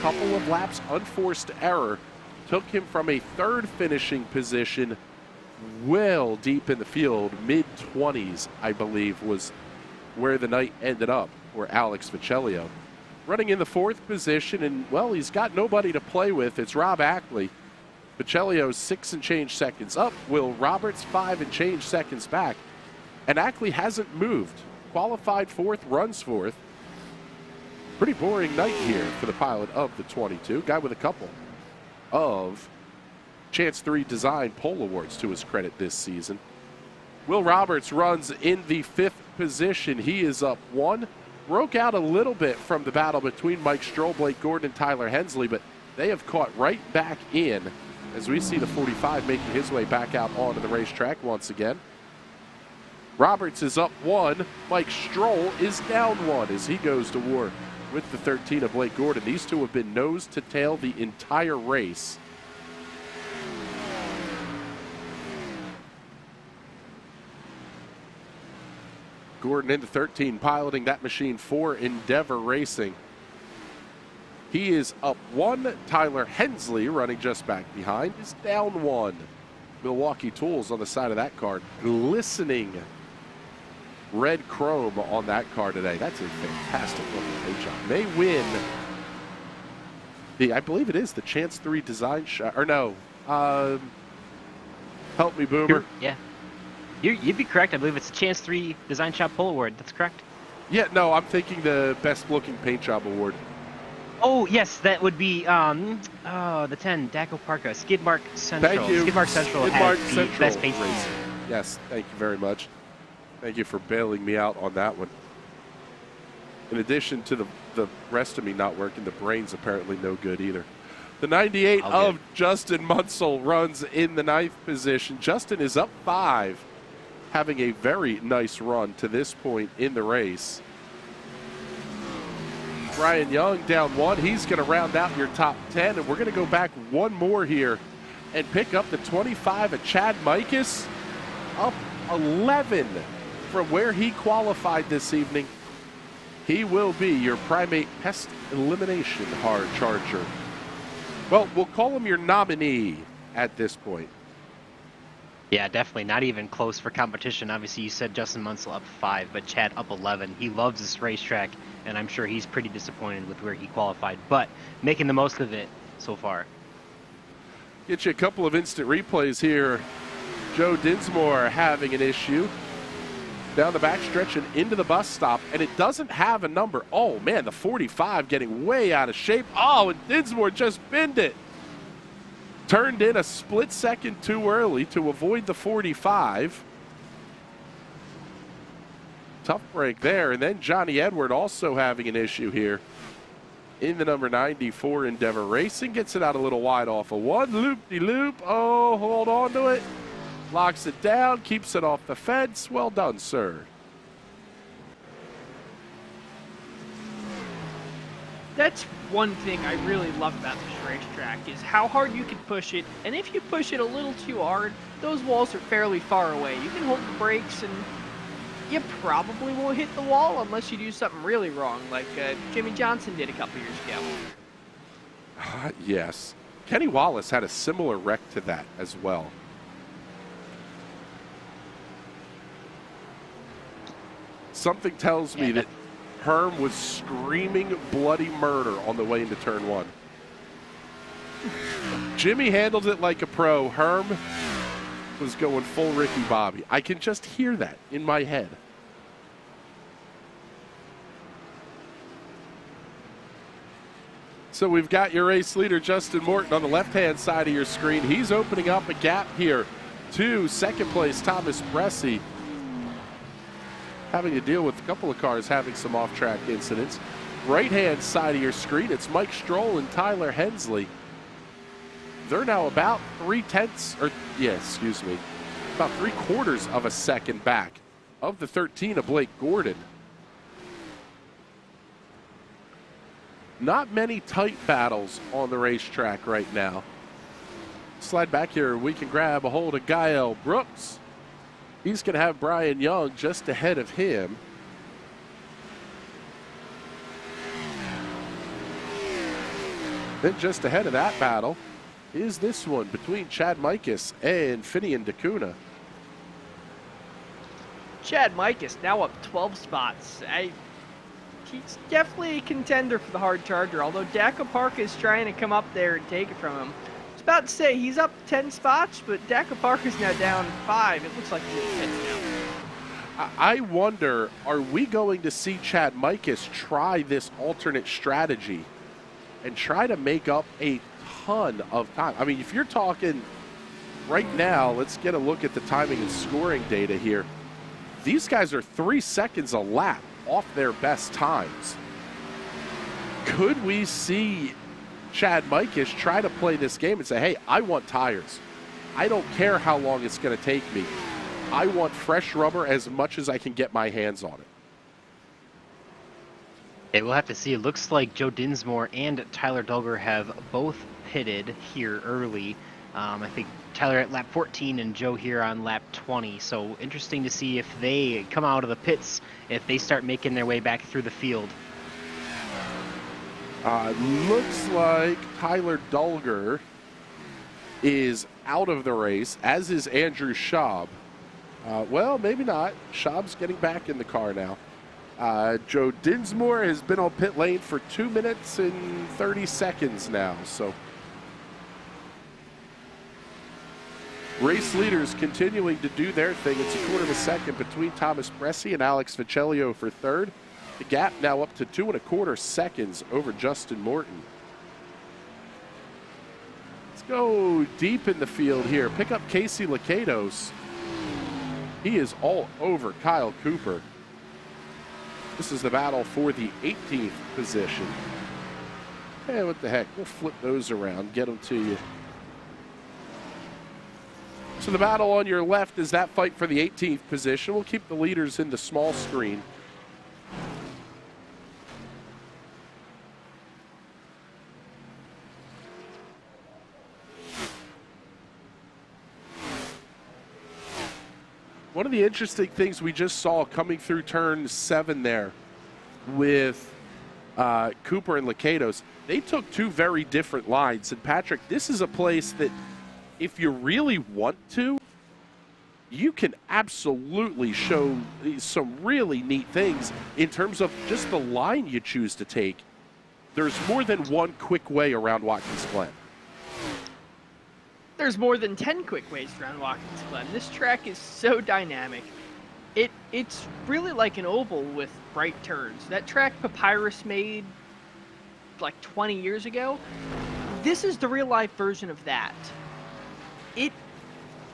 couple of laps unforced error took him from a third finishing position well deep in the field. Mid-20s, I believe, was where the night ended up for Alex Viccellio. Running in the fourth position, and, well, he's got nobody to play with. It's Rob Ackley. Viccellio 6 and change seconds up. Will Roberts 5 and change seconds back. And Ackley hasn't moved. Qualified fourth, runs fourth. Pretty boring night here for the pilot of the 22. Guy with a couple of Chance 3 Design Pole Awards to his credit this season. Will Roberts runs in the fifth position. He is up 1. Broke out a little bit from the battle between Mike Stroll, Blake Gordon, and Tyler Hensley, but they have caught right back in as we see the 45 making his way back out onto the racetrack once again. Roberts is up 1. Mike Stroll is down 1 as he goes to war with the 13 of Blake Gordon. These two have been nose to tail the entire race. Gordon into 13, piloting that machine for Endeavor Racing. He is up 1. Tyler Hensley, running just back behind, is down 1. Milwaukee Tools on the side of that car. Glistening red chrome on that car today. That's a fantastic looking paint job. May win the, I believe it is the Chance 3 Design Shop, or no, help me, Boomer. Yeah. You'd be correct. I believe it's the Chance 3 Design Shop Pole Award. That's correct. Yeah, no, I'm thinking the Best Looking Paint Job Award. Oh, yes, that would be the 10, Daco Parka, Skidmark Central. Thank you. Skidmark Central has the Central best paint job. Yes, thank you very much. Thank you for bailing me out on that one. In addition to the rest of me not working, the brain's apparently no good either. The 98 of Justin Munsell runs in the 9th position. Justin is up 5, having a very nice run to this point in the race. Brian Young down 1. He's going to round out your top 10, and we're going to go back one more here and pick up the 25 of Chad Mikas, up 11 from where he qualified this evening. He will be your Primate Pest Elimination hard charger. Well, we'll call him your nominee at this point. Yeah, definitely. Not even close for competition. Obviously, you said Justin Munsell up 5, but Chad up 11. He loves this racetrack, and I'm sure he's pretty disappointed with where he qualified, but making the most of it so far. Get you a couple of instant replays here. Joe Dinsmore having an issue down the backstretch and into the bus stop, and it doesn't have a number. Oh, man, the 45 getting way out of shape. Oh, and Dinsmore just binned it. Turned in a split second too early to avoid the 45. tough break there. And then Johnny Edward also having an issue here in the number 94 Endeavor Racing. Gets it out a little wide off of one. Loop-de-loop. Oh, hold on to it. Locks it down. Keeps it off the fence. Well done, sir. That's one thing I really love about this racetrack is how hard you can push it. And if you push it a little too hard, those walls are fairly far away. You can hold the brakes and you probably won't hit the wall unless you do something really wrong, like Jimmy Johnson did a couple years ago. Yes. Kenny Wallace had a similar wreck to that as well. Something tells me that Herm was screaming bloody murder on the way into turn one. Jimmy handled it like a pro. Herm was going full Ricky Bobby. I can just hear that in my head. So we've got your race leader, Justin Morton, on the left-hand side of your screen. He's opening up a gap here to second place, Thomas Bresci. Having to deal with a couple of cars having some off-track incidents. Right-hand side of your screen, it's Mike Stroll and Tyler Hensley. They're now about about 3/4 of a second back of the 13 of Blake Gordon. Not many tight battles on the racetrack right now. Slide back here, we can grab a hold of Gael Brooks. He's going to have Brian Young just ahead of him. Then just ahead of that battle is this one between Chad Mikas and Finian DeCuna. Chad Mikas now up 12 spots. He's definitely a contender for the hard charger, although Daco Park is trying to come up there and take it from him. I was about to say he's up 10 spots, but Daco Park is now down 5. It looks like he's in the pits now. I wonder, are we going to see Chad Mikas try this alternate strategy and try to make up a ton of time? I mean, if you're talking right now, let's get a look at the timing and scoring data here. These guys are 3 seconds a lap off their best times. Could we see Chad Mikas try to play this game and say, hey, I want tires. I don't care how long it's going to take me. I want fresh rubber as much as I can get my hands on it. Yeah, we'll have to see. It looks like Joe Dinsmore and Tyler Dulger have both pitted here early. I think Tyler at lap 14 and Joe here on lap 20. So interesting to see if they come out of the pits, if they start making their way back through the field. Looks like Tyler Dulger is out of the race, as is Andrew Schaub. Well, maybe not. Schaub's getting back in the car now. Joe Dinsmore has been on pit lane for 2 minutes and 30 seconds now. So race leaders continuing to do their thing. It's 1/4 of a second between Thomas Bresci and Alex Vicelio for third. The gap now up to 2 1/4 seconds over Justin Morton. Let's go deep in the field here. Pick up Casey Lakatos. He is all over Kyle Cooper. This is the battle for the 18th position. Hey, what the heck? We'll flip those around, get them to you. So the battle on your left is that fight for the 18th position. We'll keep the leaders in the small screen. One of the interesting things we just saw coming through turn 7 there with Cooper and Lakatos, they took 2 very different lines. And Patrick, this is a place that if you really want to, you can absolutely show some really neat things in terms of just the line you choose to take. There's more than one quick way around Watkins Glen. There's more than 10 quick ways around Watkins Glen. This track is so dynamic. It's really like an oval with bright turns. That track Papyrus made like 20 years ago, this is the real life version of that.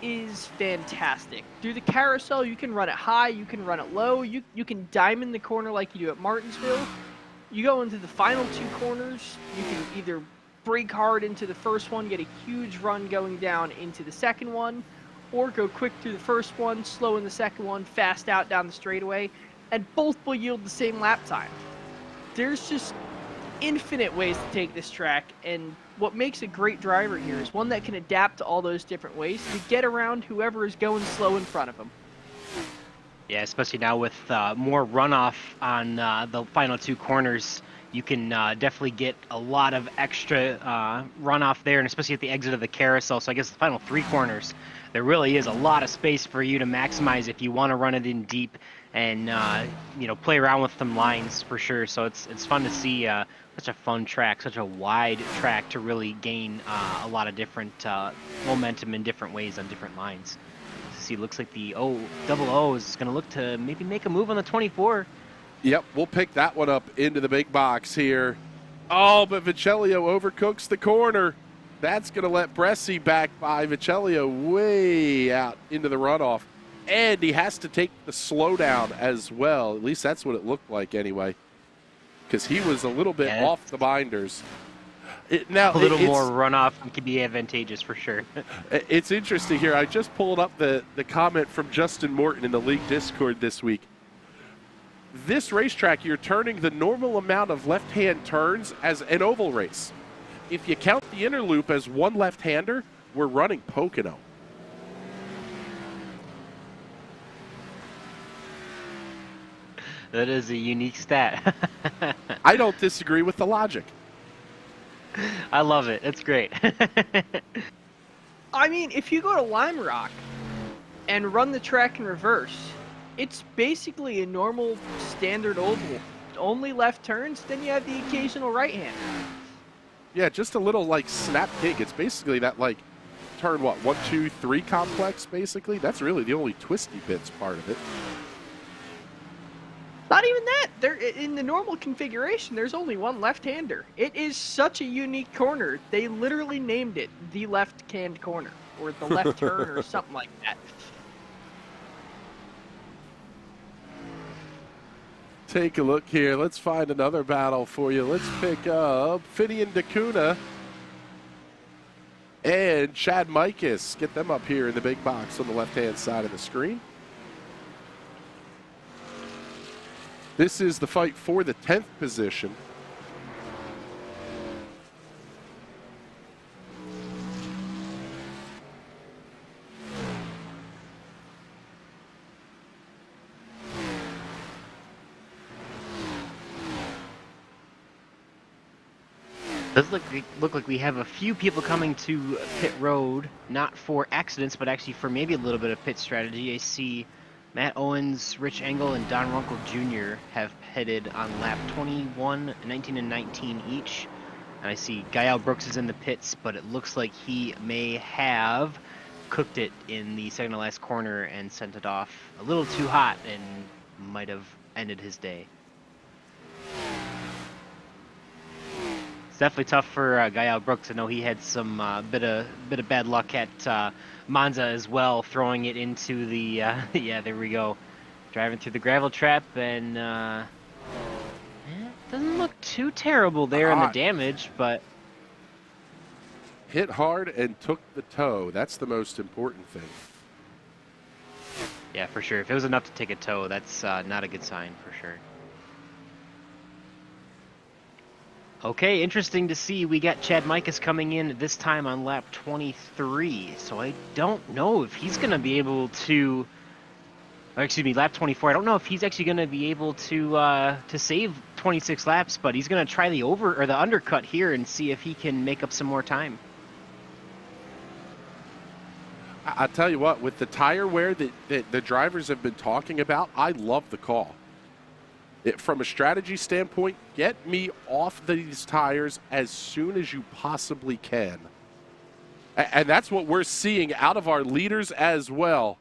is fantastic. Through the carousel, you can run it high, you can run it low, you can diamond the corner like you do at Martinsville. You go into the final 2 corners, you can either brake hard into the first one, get a huge run going down into the second one, or go quick through the first one, slow in the second one, fast out down the straightaway, and both will yield the same lap time. There's just infinite ways to take this track, and what makes a great driver here is one that can adapt to all those different ways to get around whoever is going slow in front of him. Yeah, especially now with more runoff on the final 2 corners, you can definitely get a lot of extra runoff there, and especially at the exit of the carousel. So I guess the final 3 corners, there really is a lot of space for you to maximize if you want to run it in deep and play around with some lines for sure. So it's fun to see such a fun track, such a wide track to really gain a lot of different momentum in different ways on different lines. See, looks like the double O is going to look to maybe make a move on the 24. Yep, we'll pick that one up into the big box here. Oh, but Vicellio overcooks the corner. That's going to let Bressi back by Vicellio way out into the runoff. And he has to take the slowdown as well. At least that's what it looked like anyway, because he was a little bit off the binders. A little more runoff can be advantageous for sure. It's interesting here. I just pulled up the comment from Justin Morton in the league Discord this week. This racetrack, you're turning the normal amount of left-hand turns as an oval race. If you count the inner loop as one left-hander, we're running Pocono. That is a unique stat. I don't disagree with the logic. I love it. It's great. I mean, if you go to Lime Rock and run the track in reverse, it's basically a normal standard oval. Only left turns, then you have the occasional right hand. Yeah, just a little like snap kick. It's basically that like turn 1, 2, 3 complex basically. That's really the only twisty bits part of it. Not even that. There, in the normal configuration, there's only one left-hander. It is such a unique corner. They literally named it the left-hand corner, or the left turn, or something like that. Take a look here. Let's find another battle for you. Let's pick up Fidian DeCuna and Chad Mikas. Get them up here in the big box on the left-hand side of the screen. This is the fight for the 10th position. Does look like we have a few people coming to pit road, not for accidents, but actually for maybe a little bit of pit strategy. I see Matt Owens, Rich Engel, and Don Runkle Jr. have headed on lap 21, 19, and 19 each. And I see Gael Brooks is in the pits, but it looks like he may have cooked it in the second to last corner and sent it off a little too hot and might have ended his day. It's definitely tough for Gael Brooks. I know he had some bit of bad luck at Monza as well, throwing it into the yeah, there we go, driving through the gravel trap, and it doesn't look too terrible there in the damage, but hit hard and took the toe. That's the most important thing. Yeah, for sure. If it was enough to take a toe, that's not a good sign for sure. Okay, interesting to see. We got Chad Mikas coming in this time on lap 23. So I don't know if he's going to be able to, or excuse me, lap 24. I don't know if he's actually going to be able to save 26 laps, but he's going to try the undercut here and see if he can make up some more time. I'll tell you what, with the tire wear that the drivers have been talking about, I love the call. From a strategy standpoint, get me off these tires as soon as you possibly can. And that's what we're seeing out of our leaders as well.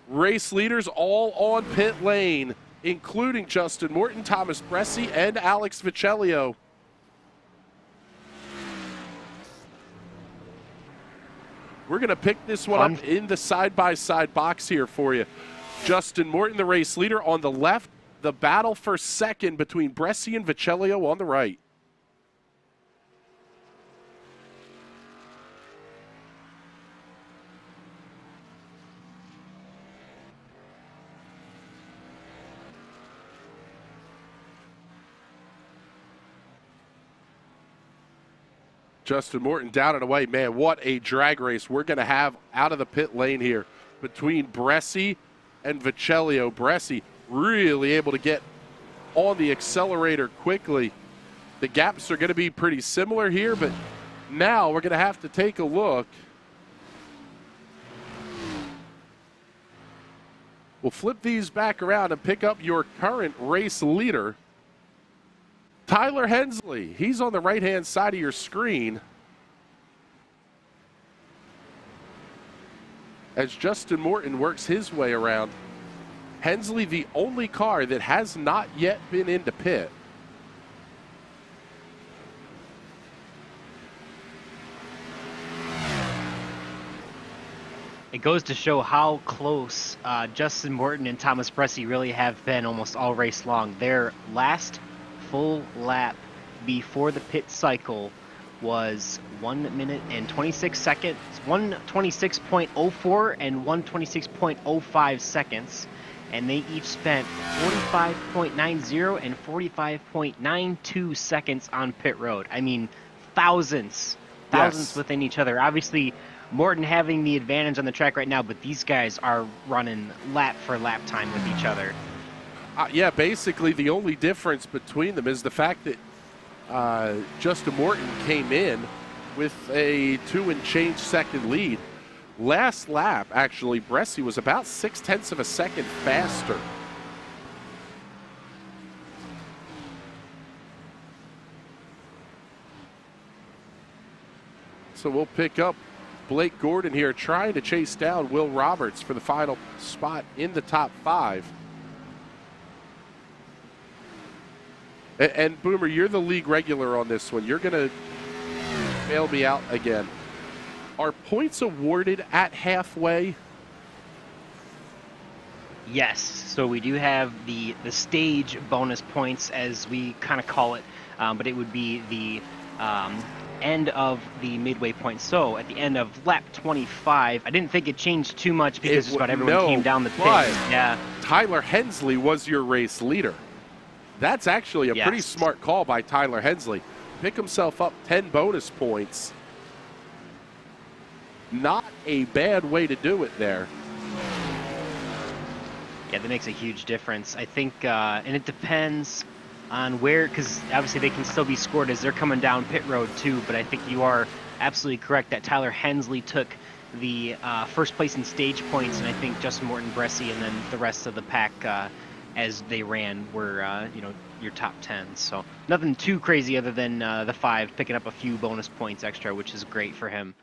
Race leaders all on pit lane, including Justin Morton, Thomas Bressi, and Alex Vicellio. We're going to pick this one up in the side-by-side box here for you. Justin Morton, the race leader, on the left. The battle for second between Bresci and Viccellio on the right. Justin Morton down and away. Man, what a drag race we're going to have out of the pit lane here between Bresci and Viccellio. Bresci really able to get on the accelerator quickly. The gaps are going to be pretty similar here, but now we're going to have to take a look. We'll flip these back around and pick up your current race leader, Tyler Hensley. He's on the right-hand side of your screen. As Justin Morton works his way around. Hensley, the only car that has not yet been into pit. It goes to show how close Justin Morton and Thomas Bresci really have been almost all race long. Their last full lap before the pit cycle was 1 minute and 26 seconds, 1:26.04 and 1:26.05 seconds, and they each spent 45.90 and 45.92 seconds on pit road. I mean, thousands Yes. within each other. Obviously, Morton having the advantage on the track right now, but these guys are running lap for lap time with each other. Yeah, basically the only difference between them is the fact that Justin Morton came in with a 2 and change second lead. Last lap, actually, Bresci was about 0.6 of a second faster. So we'll pick up Blake Gordon here trying to chase down Will Roberts for the final spot in the top 5. And Boomer, you're the league regular on this one. You're going to bail me out again. Are points awarded at halfway? Yes, so we do have the stage bonus points, as we kind of call it, but it would be the end of the midway point. So at the end of lap 25, I didn't think it changed too much because just about everyone came down the pit. Yeah. Tyler Hensley was your race leader. That's actually a pretty smart call by Tyler Hensley. Pick himself up 10 bonus points. Not a bad way to do it there. Yeah, that makes a huge difference. I think, and it depends on where, because obviously they can still be scored as they're coming down pit road too, but I think you are absolutely correct that Tyler Hensley took the first place in stage points, and I think Justin Morton, Bresci, and then the rest of the pack as they ran were, you know, your top 10. So nothing too crazy other than the 5 picking up a few bonus points extra, which is great for him.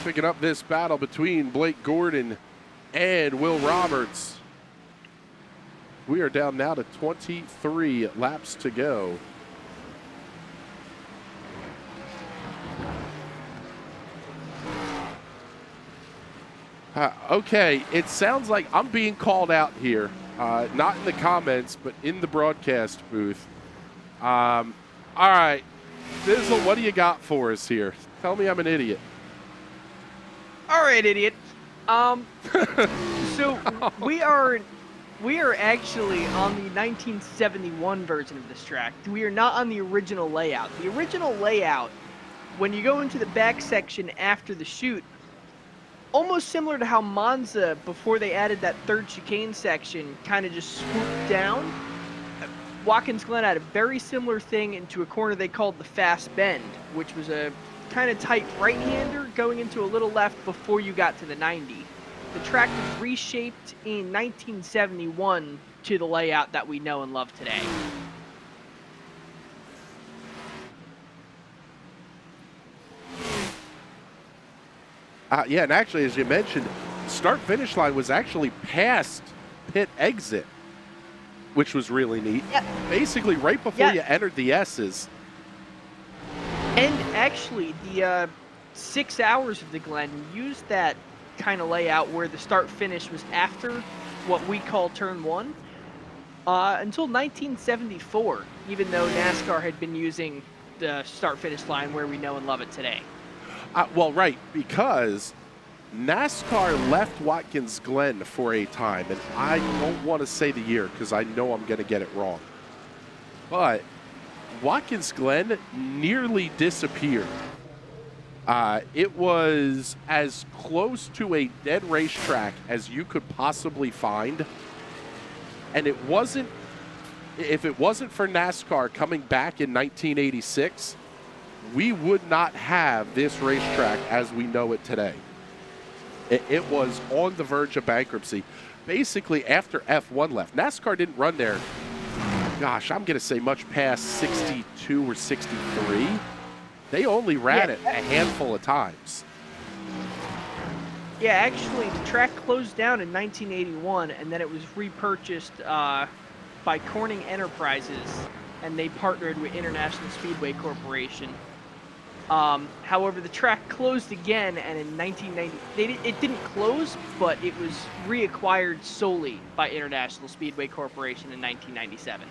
Picking up this battle between Blake Gordon and Will Roberts. We are down now to 23 laps to go. Okay, it sounds like I'm being called out here. Not in the comments, but in the broadcast booth. All right, Bizzle, what do you got for us here? Tell me I'm an idiot. All right, idiot. So we are actually on the 1971 version of this track. We are not on the original layout. The original layout, when you go into the back section after the chute, almost similar to how Monza, before they added that third chicane section, kind of just swooped down. Watkins Glen had a very similar thing into a corner they called the fast bend, which was a kind of tight right-hander going into a little left before you got to the 90. The track was reshaped in 1971 to the layout that we know and love today. Yeah, and actually, as you mentioned, start-finish line was actually past pit exit, which was really neat. Yeah. Basically, right before you entered the S's. And actually, the 6 hours of the Glen used that kind of layout where the start-finish was after what we call turn 1 until 1974, even though NASCAR had been using the start-finish line where we know and love it today. Well, right, because NASCAR left Watkins Glen for a time, and I don't want to say the year because I know I'm going to get it wrong. But Watkins Glen nearly disappeared. It was as close to a dead racetrack as you could possibly find. And it wasn't, if it wasn't for NASCAR coming back in 1986, we would not have this racetrack as we know it today. It was on the verge of bankruptcy. Basically, after F1 left, NASCAR didn't run there, gosh, I'm going to say much past 62 or 63. They only ran it a handful of times. Yeah, actually, the track closed down in 1981, and then it was repurchased by Corning Enterprises, and they partnered with International Speedway Corporation. However, the track closed again, and in 1990, it didn't close, but it was reacquired solely by International Speedway Corporation in 1997.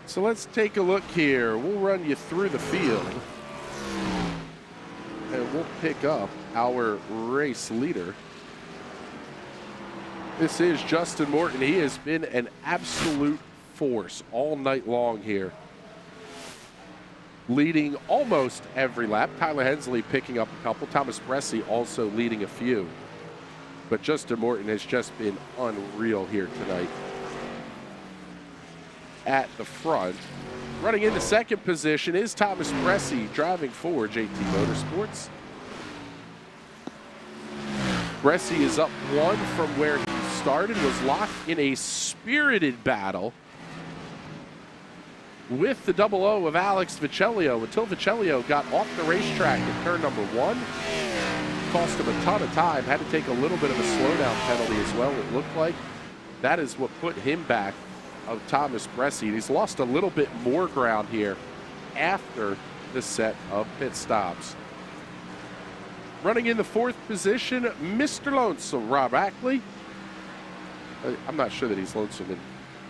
So let's take a look here. We'll run you through the field, and we'll pick up our race leader. This is Justin Morton. He has been an absolute force all night long here, leading almost every lap. Tyler Hensley picking up a couple. Thomas Bressi also leading a few. But Justin Morton has just been unreal here tonight. At the front, running into second position is Thomas Bressi, driving for JT Motorsports. Bressi is up one from where he started, was locked in a spirited battle with the double O of Alex Vicellio until Vicellio got off the racetrack at turn number 1. Cost him a ton of time, had to take a little bit of a slowdown penalty as well, it looked like. That is what put him back of Thomas Bressi. He's lost a little bit more ground here after the set of pit stops. Running in the fourth position, Mr. Lonesome, Rob Ackley. I'm not sure that he's lonesome in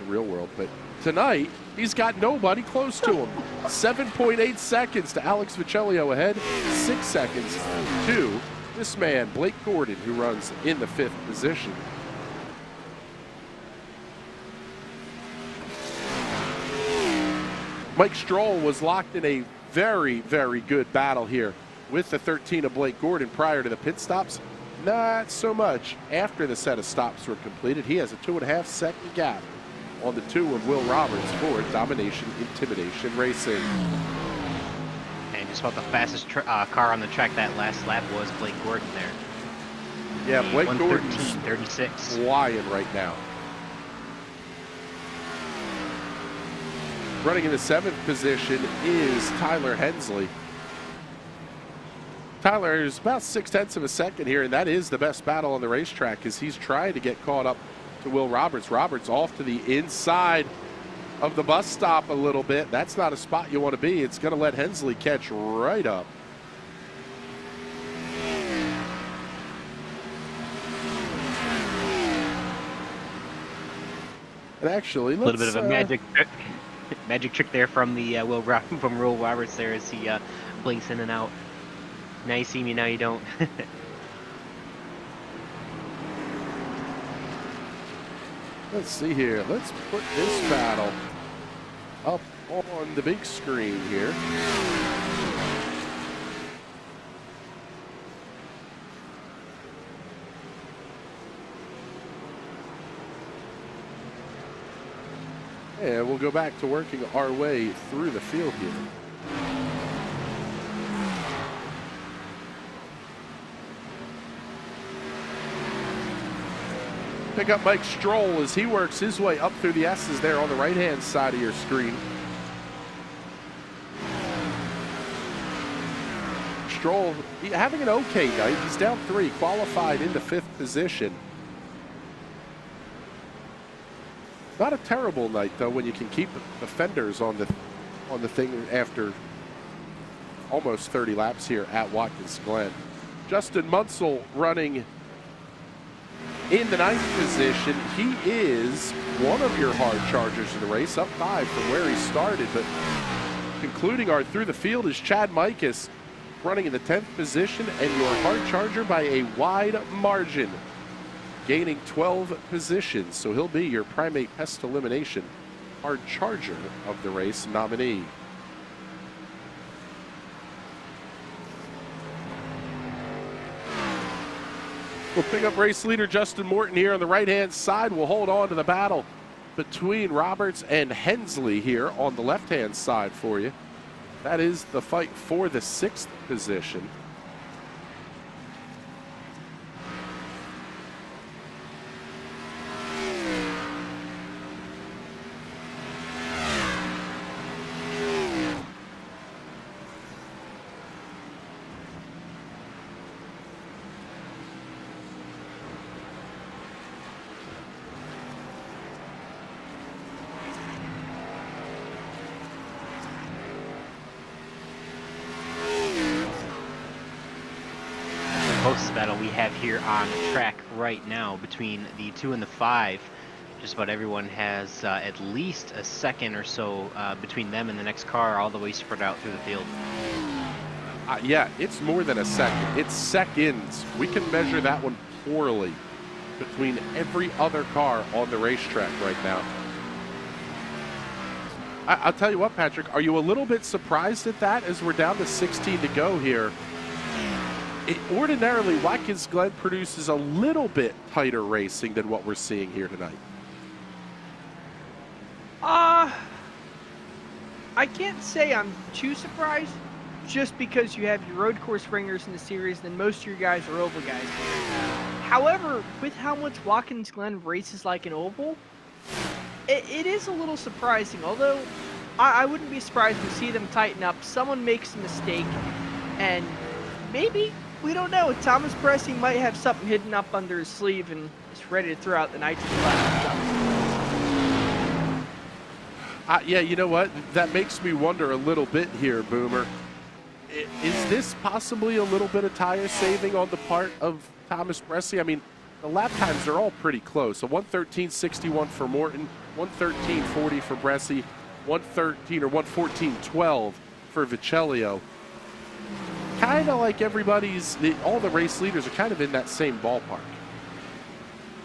the real world, but tonight he's got nobody close to him. 7.8 seconds to Alex Vicellio ahead, 6 seconds to this man, Blake Gordon, who runs in the 5th position. Mike Stroll was locked in a very, very good battle here with the 13 of Blake Gordon prior to the pit stops. Not so much after the set of stops were completed. He has a 2.5 second gap on the 2 of Will Roberts for Domination Intimidation Racing. And just about the fastest car on the track that last lap was Blake Gordon there. Yeah, Blake Gordon's 1:13.36. flying right now. Running in the 7th position is Tyler Hensley. Tyler is about 0.6 of a second here, and that is the best battle on the racetrack as he's trying to get caught up to Will Roberts. Roberts off to the inside of the bus stop a little bit. That's not a spot you want to be. It's going to let Hensley catch right up. And actually, a little bit of a magic trick there from the Will Roberts there as he blinks in and out. Now you see me, now you don't. Let's see here. Let's put this battle up on the big screen here. And we'll go back to working our way through the field here. Pick up Mike Stroll as he works his way up through the S's there on the right-hand side of your screen. Stroll having an okay night. He's down 3, qualified into 5th position. Not a terrible night though when you can keep the fenders on the thing after almost 30 laps here at Watkins Glen. Justin Munsell running in the 9th position. He is one of your hard chargers in the race, up 5 from where he started, but concluding our through the field is Chad Mikas running in the 10th position, and your hard charger by a wide margin, gaining 12 positions. So he'll be your Primate Pest Elimination hard charger of the race nominee. We'll pick up race leader Justin Morton here on the right-hand side. We'll hold on to the battle between Roberts and Hensley here on the left-hand side for you. That is the fight for the 6th position. Closest battle we have here on track right now between the 2 and the 5. Just about everyone has at least a second or so between them and the next car, all the way spread out through the field. Yeah, it's more than a second. It's seconds. We can measure that one poorly between every other car on the racetrack right now. I'll tell you what, Patrick, are you a little bit surprised at that as we're down to 16 to go here? Ordinarily, Watkins Glen produces a little bit tighter racing than what we're seeing here tonight. I can't say I'm too surprised, just because you have your road course ringers in the series, and most of your guys are oval guys. However, with how much Watkins Glen races like an oval, it is a little surprising. Although I wouldn't be surprised to see them tighten up. Someone makes a mistake, and maybe, we don't know, Thomas Bressing might have something hidden up under his sleeve and is ready to throw out the nitrogen stuff. Yeah, you know what? That makes me wonder a little bit here, Boomer. Is this possibly a little bit of tire saving on the part of Thomas Bressing? I mean, the lap times are all pretty close. So 1:13.61 for Morton, 1:13.40 for Bressing, 1:13 or 1:14.12 for Vichelio. Kind of like all the race leaders are kind of in that same ballpark.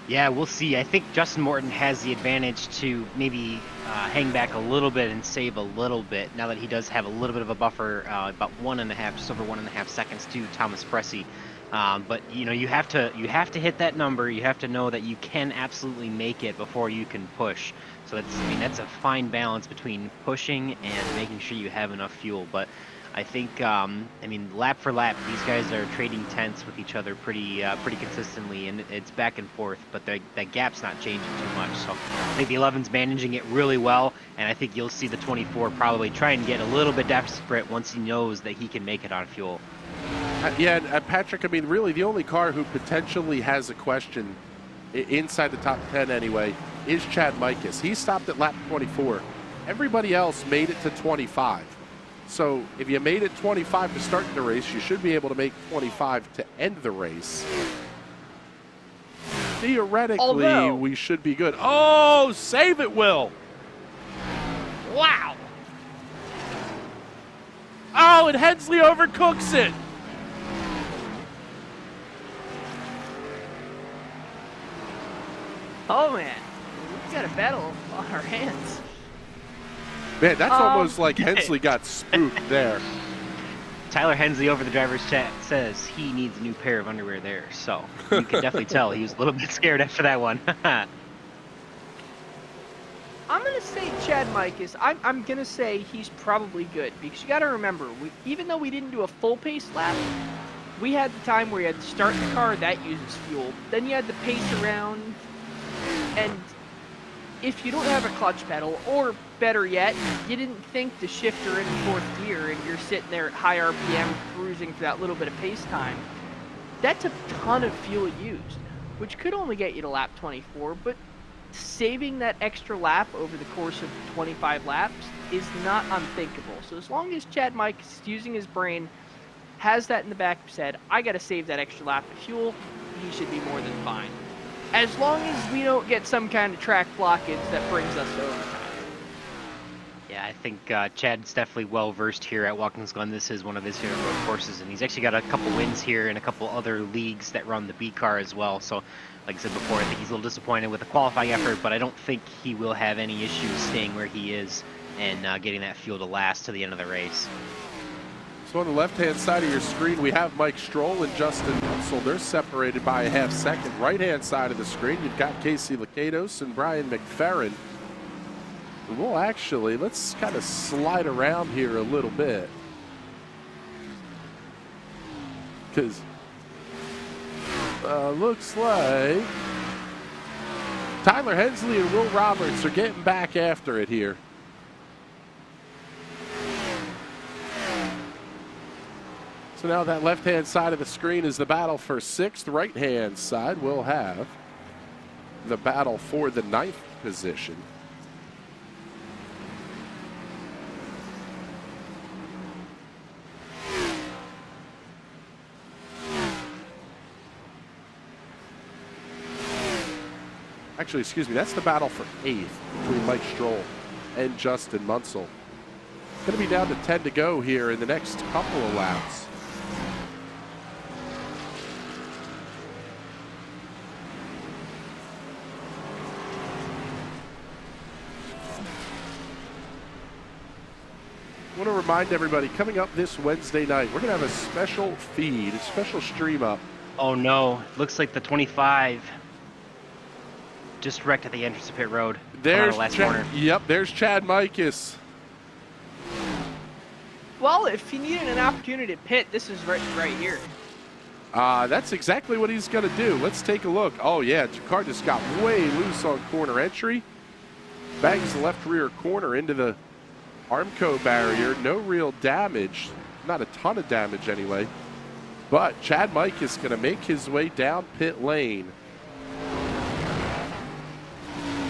Yeah, we'll see. I think Justin Morton has the advantage to maybe hang back a little bit and save a little bit now that he does have a little bit of a buffer, about 1.5, just over 1.5 seconds to Thomas Bressing. But you know, you have to hit that number. You have to know that you can absolutely make it before you can push. So that's a fine balance between pushing and making sure you have enough fuel. But I think, lap for lap, these guys are trading tenths with each other pretty consistently, and it's back and forth, but that gap's not changing too much. So I think the 11's managing it really well, and I think you'll see the 24 probably try and get a little bit desperate once he knows that he can make it on fuel. Yeah, and Patrick, I mean, really the only car who potentially has a question inside the top 10 anyway is Chad Mikas. He stopped at lap 24. Everybody else made it to 25. So if you made it 25 to start the race, you should be able to make 25 to end the race. Theoretically, we should be good. Oh, save it, Will. Wow. Oh, and Hensley overcooks it. Oh, man. We've got a battle on our hands. Man, that's almost like Hensley got spooked there. Tyler Hensley over the driver's chat says he needs a new pair of underwear there. So you can definitely tell he was a little bit scared after that one. I'm going to say Chad Mikas. I'm going to say he's probably good, because you got to remember, even though we didn't do a full pace lap, we had the time where you had to start the car, that uses fuel. Then you had to pace around, and if you don't have a clutch pedal, or better yet, you didn't think to shift her in fourth gear and you're sitting there at high RPM cruising for that little bit of pace time, that's a ton of fuel used, which could only get you to lap 24, but saving that extra lap over the course of 25 laps is not unthinkable. So as long as Chad Mike is using his brain, has that in the back of his head, I got to save that extra lap of fuel, he should be more than fine. As long as we don't get some kind of track blockage that brings us to overtime. Yeah, I think Chad's definitely well-versed here at Watkins Glen. This is one of his favorite road courses, and he's actually got a couple wins here in a couple other leagues that run the B car as well. So, like I said before, I think he's a little disappointed with the qualifying effort, but I don't think he will have any issues staying where he is and getting that fuel to last to the end of the race. So on the left-hand side of your screen, we have Mike Stroll and Justin Munsell. They're separated by a half second. Right-hand side of the screen, you've got Casey Lakatos and Brian McFerrin. We'll actually, let's kind of slide around here a little bit. Because looks like Tyler Hensley and Will Roberts are getting back after it here. So now that left-hand side of the screen is the battle for 6th. Right-hand side will have the battle for the 9th position. Actually, excuse me, that's the battle for 8th between Mike Stroll and Justin Munsell. It's going to be down to 10 to go here in the next couple of laps. I want to remind everybody, coming up this Wednesday night, we're going to have a special feed, a special stream up. Oh no, looks like the 25 just wrecked at the entrance to pit road. There's Yep, there's Chad Mikas. Well, if he needed an opportunity to pit, this is right here. That's exactly what he's going to do. Let's take a look. Oh, yeah, the car just got way loose on corner entry. Bangs the left rear corner into the Armco barrier. No real damage. Not a ton of damage anyway. But Chad Mike is going to make his way down pit lane.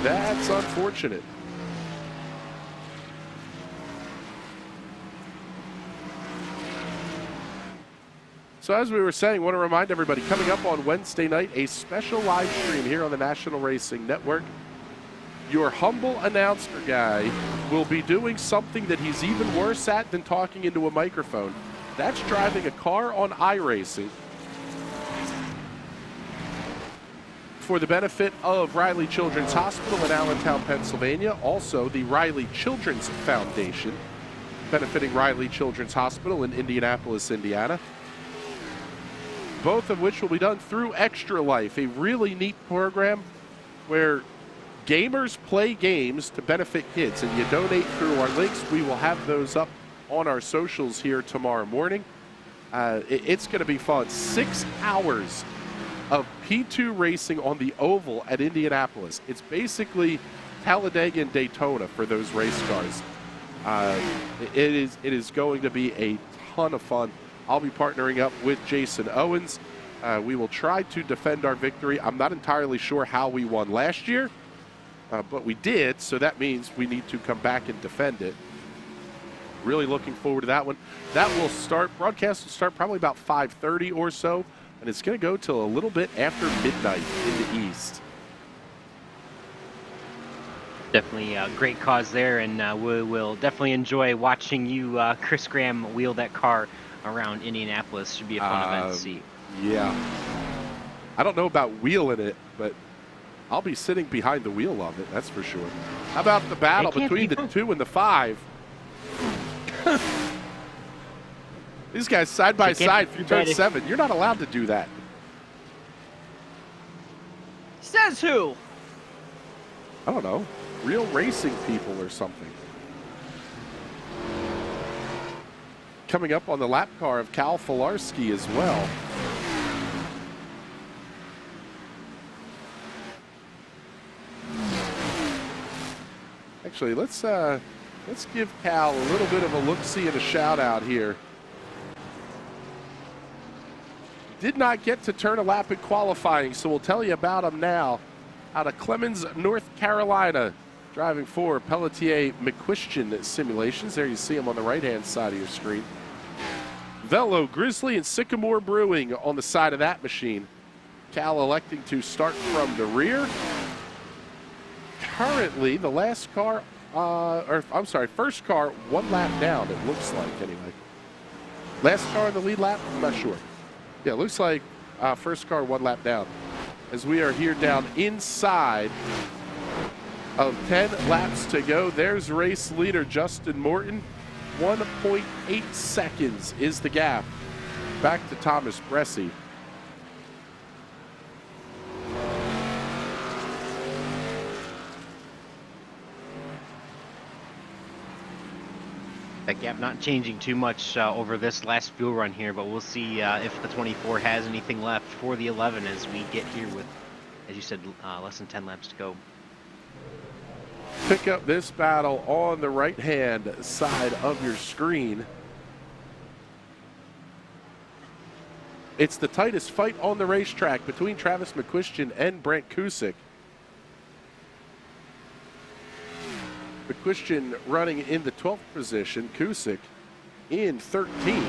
That's unfortunate. So as we were saying, I want to remind everybody, coming up on Wednesday night, a special live stream here on the National Racing Network. Your humble announcer guy will be doing something that he's even worse at than talking into a microphone. That's driving a car on iRacing for the benefit of Riley Children's Hospital in Allentown, Pennsylvania. Also, the Riley Children's Foundation, benefiting Riley Children's Hospital in Indianapolis, Indiana. Both of which will be done through Extra Life, a really neat program where gamers play games to benefit kids, and you donate through our links. We will have those up on our socials here tomorrow morning. It's going to be fun. 6 hours of P2 racing on the oval at Indianapolis. It's basically Talladega and Daytona for those race cars. It is going to be a ton of fun. I'll be partnering up with Jason Owens. We will try to defend our victory. I'm not entirely sure how we won last year, but we did, so that means we need to come back and defend it. Really looking forward to that one. That will start, broadcast will start probably about 5:30 or so, and it's going to go till a little bit after midnight in the East. Definitely a great cause there, and we will definitely enjoy watching you, Chris Graham, wheel that car around Indianapolis. Should be a fun event to see. Yeah. I don't know about wheeling it, but I'll be sitting behind the wheel of it, that's for sure. How about the battle between the 2 and the 5? These guys side by side through turn 7. You're not allowed to do that. Says who? I don't know. Real racing people or something. Coming up on the lap car of Cal Filarski as well. Actually, let's give Cal a little bit of a look-see and a shout-out here. Did not get to turn a lap in qualifying, so we'll tell you about him now. out of Clemens, North Carolina, driving for Pelletier McQuistion Simulations. There you see him on the right-hand side of your screen. Velo, Grizzly, and Sycamore Brewing on the side of that machine. Cal electing to start from the rear. Currently, the last car, first car, 1 lap down, it looks like, anyway. Last car in the lead lap? I'm not sure. Yeah, it looks like first car, 1 lap down. As we are here down inside of 10 laps to go. There's race leader Justin Morton. 1.8 seconds is the gap. Back to Thomas Bressi. That gap not changing too much over this last fuel run here, but we'll see if the 24 has anything left for the 11 as we get here with, as you said, less than 10 laps to go. Pick up this battle on the right-hand side of your screen. It's the tightest fight on the racetrack between Travis McQuistion and Brent Kusick. McQuistion running in the 12th position, Kusick in 13th.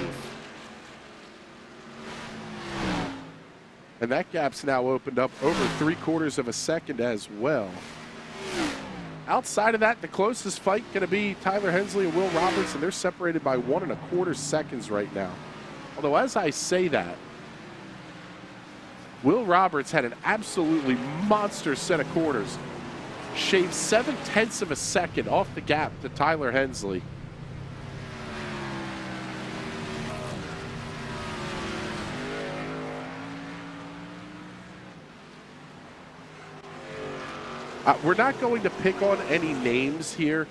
And that gap's now opened up over 3/4 of a second as well. Outside of that, the closest fight going to be Tyler Hensley and Will Roberts, and they're separated by 1 1/4 seconds right now. Although, as I say that, Will Roberts had an absolutely monster set of corners. Shaved 7/10 of a second off the gap to Tyler Hensley. We're not going to pick on any names here,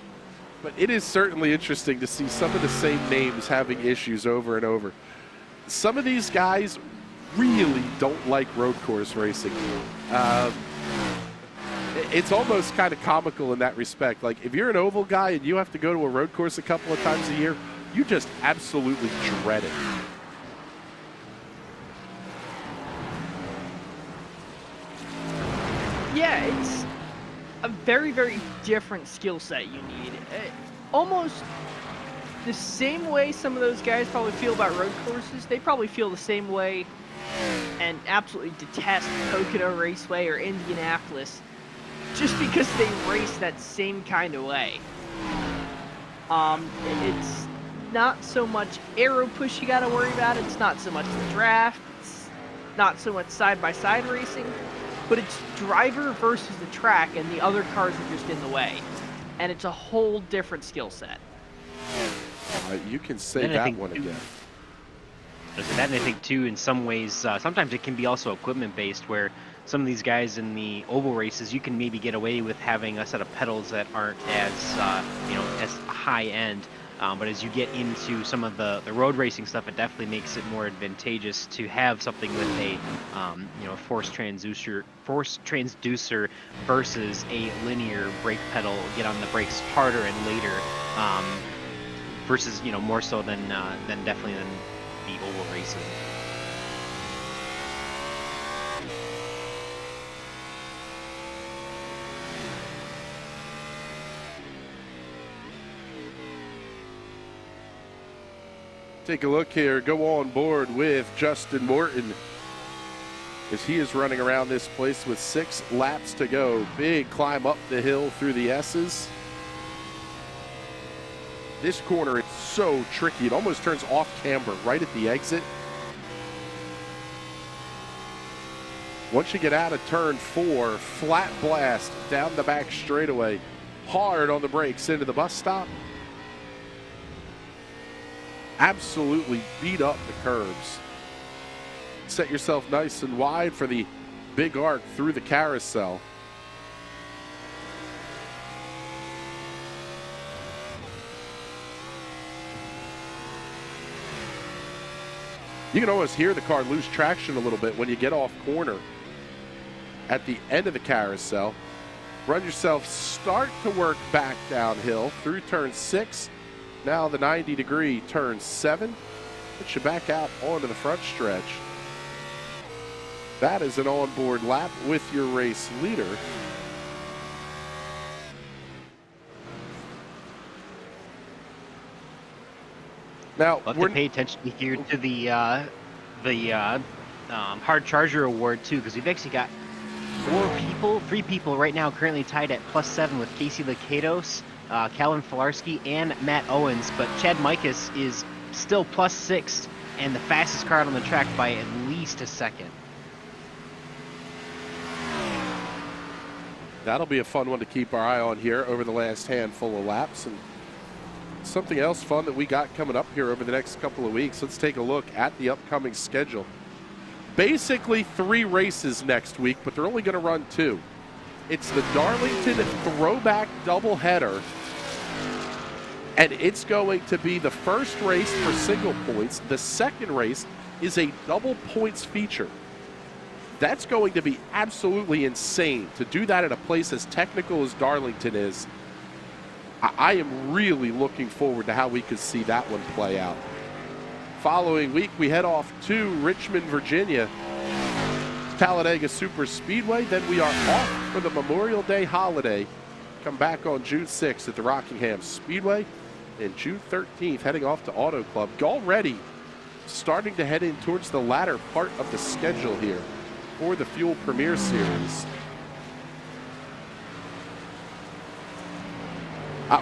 but it is certainly interesting to see some of the same names having issues over and over. Some of these guys really don't like road course racing. It's almost kind of comical in that respect. Like, if you're an oval guy and you have to go to a road course a couple of times a year, you just absolutely dread it. Yeah, it's a very, very different skill set you need. Almost the same way some of those guys probably feel about road courses, they probably feel the same way and absolutely detest Pocono Raceway or Indianapolis just because they race that same kind of way. It's not so much aero push you got to worry about. It's not so much the draft. It's not so much side-by-side racing. But it's driver versus the track, and the other cars are just in the way. And it's a whole different skill set. You can say that one again. That, and I think, too, in some ways, sometimes it can be also equipment-based, where some of these guys in the oval races, you can maybe get away with having a set of pedals that aren't as, as high-end. But as you get into some of the road racing stuff, it definitely makes it more advantageous to have something with a, force transducer versus a linear brake pedal, get on the brakes harder and later, versus more so than definitely than the oval racing. Take a look here, go on board with Justin Morton as he is running around this place with 6 laps to go. Big climb up the hill through the S's. This corner is so tricky. It almost turns off camber right at the exit. Once you get out of turn 4, flat blast down the back straightaway. Hard on the brakes into the bus stop. Absolutely beat up the curbs. Set yourself nice and wide for the big arc through the carousel. You can almost hear the car lose traction a little bit when you get off corner at the end of the carousel. Run yourself, start to work back downhill through turn 6. Now the 90-degree turn 7. Puts you back out onto the front stretch. That is an onboard lap with your race leader. Now, We'll have to pay attention here to the hard charger award too, because we've actually got three people right now currently tied at +7 with Casey Lakatos, Calvin Filarski, and Matt Owens. But Chad Mikas is still +6 and the fastest car out on the track by at least a second. That'll be a fun one to keep our eye on here over the last handful of laps. And something else fun that we got coming up here over the next couple of weeks. Let's take a look at the upcoming schedule. Basically 3 races next week, but they're only going to run 2. It's the Darlington Throwback doubleheader, and it's going to be the first race for single points. The second race is a double points feature. That's going to be absolutely insane to do that at a place as technical as Darlington is. I am really looking forward to how we could see that one play out. Following week, we head off to Richmond, Virginia, Talladega Super Speedway. Then we are off for the Memorial Day holiday. Come back on June 6th at the Rockingham Speedway. And June 13th, heading off to Auto Club. Already starting to head in towards the latter part of the schedule here for the Fuel Premier Series.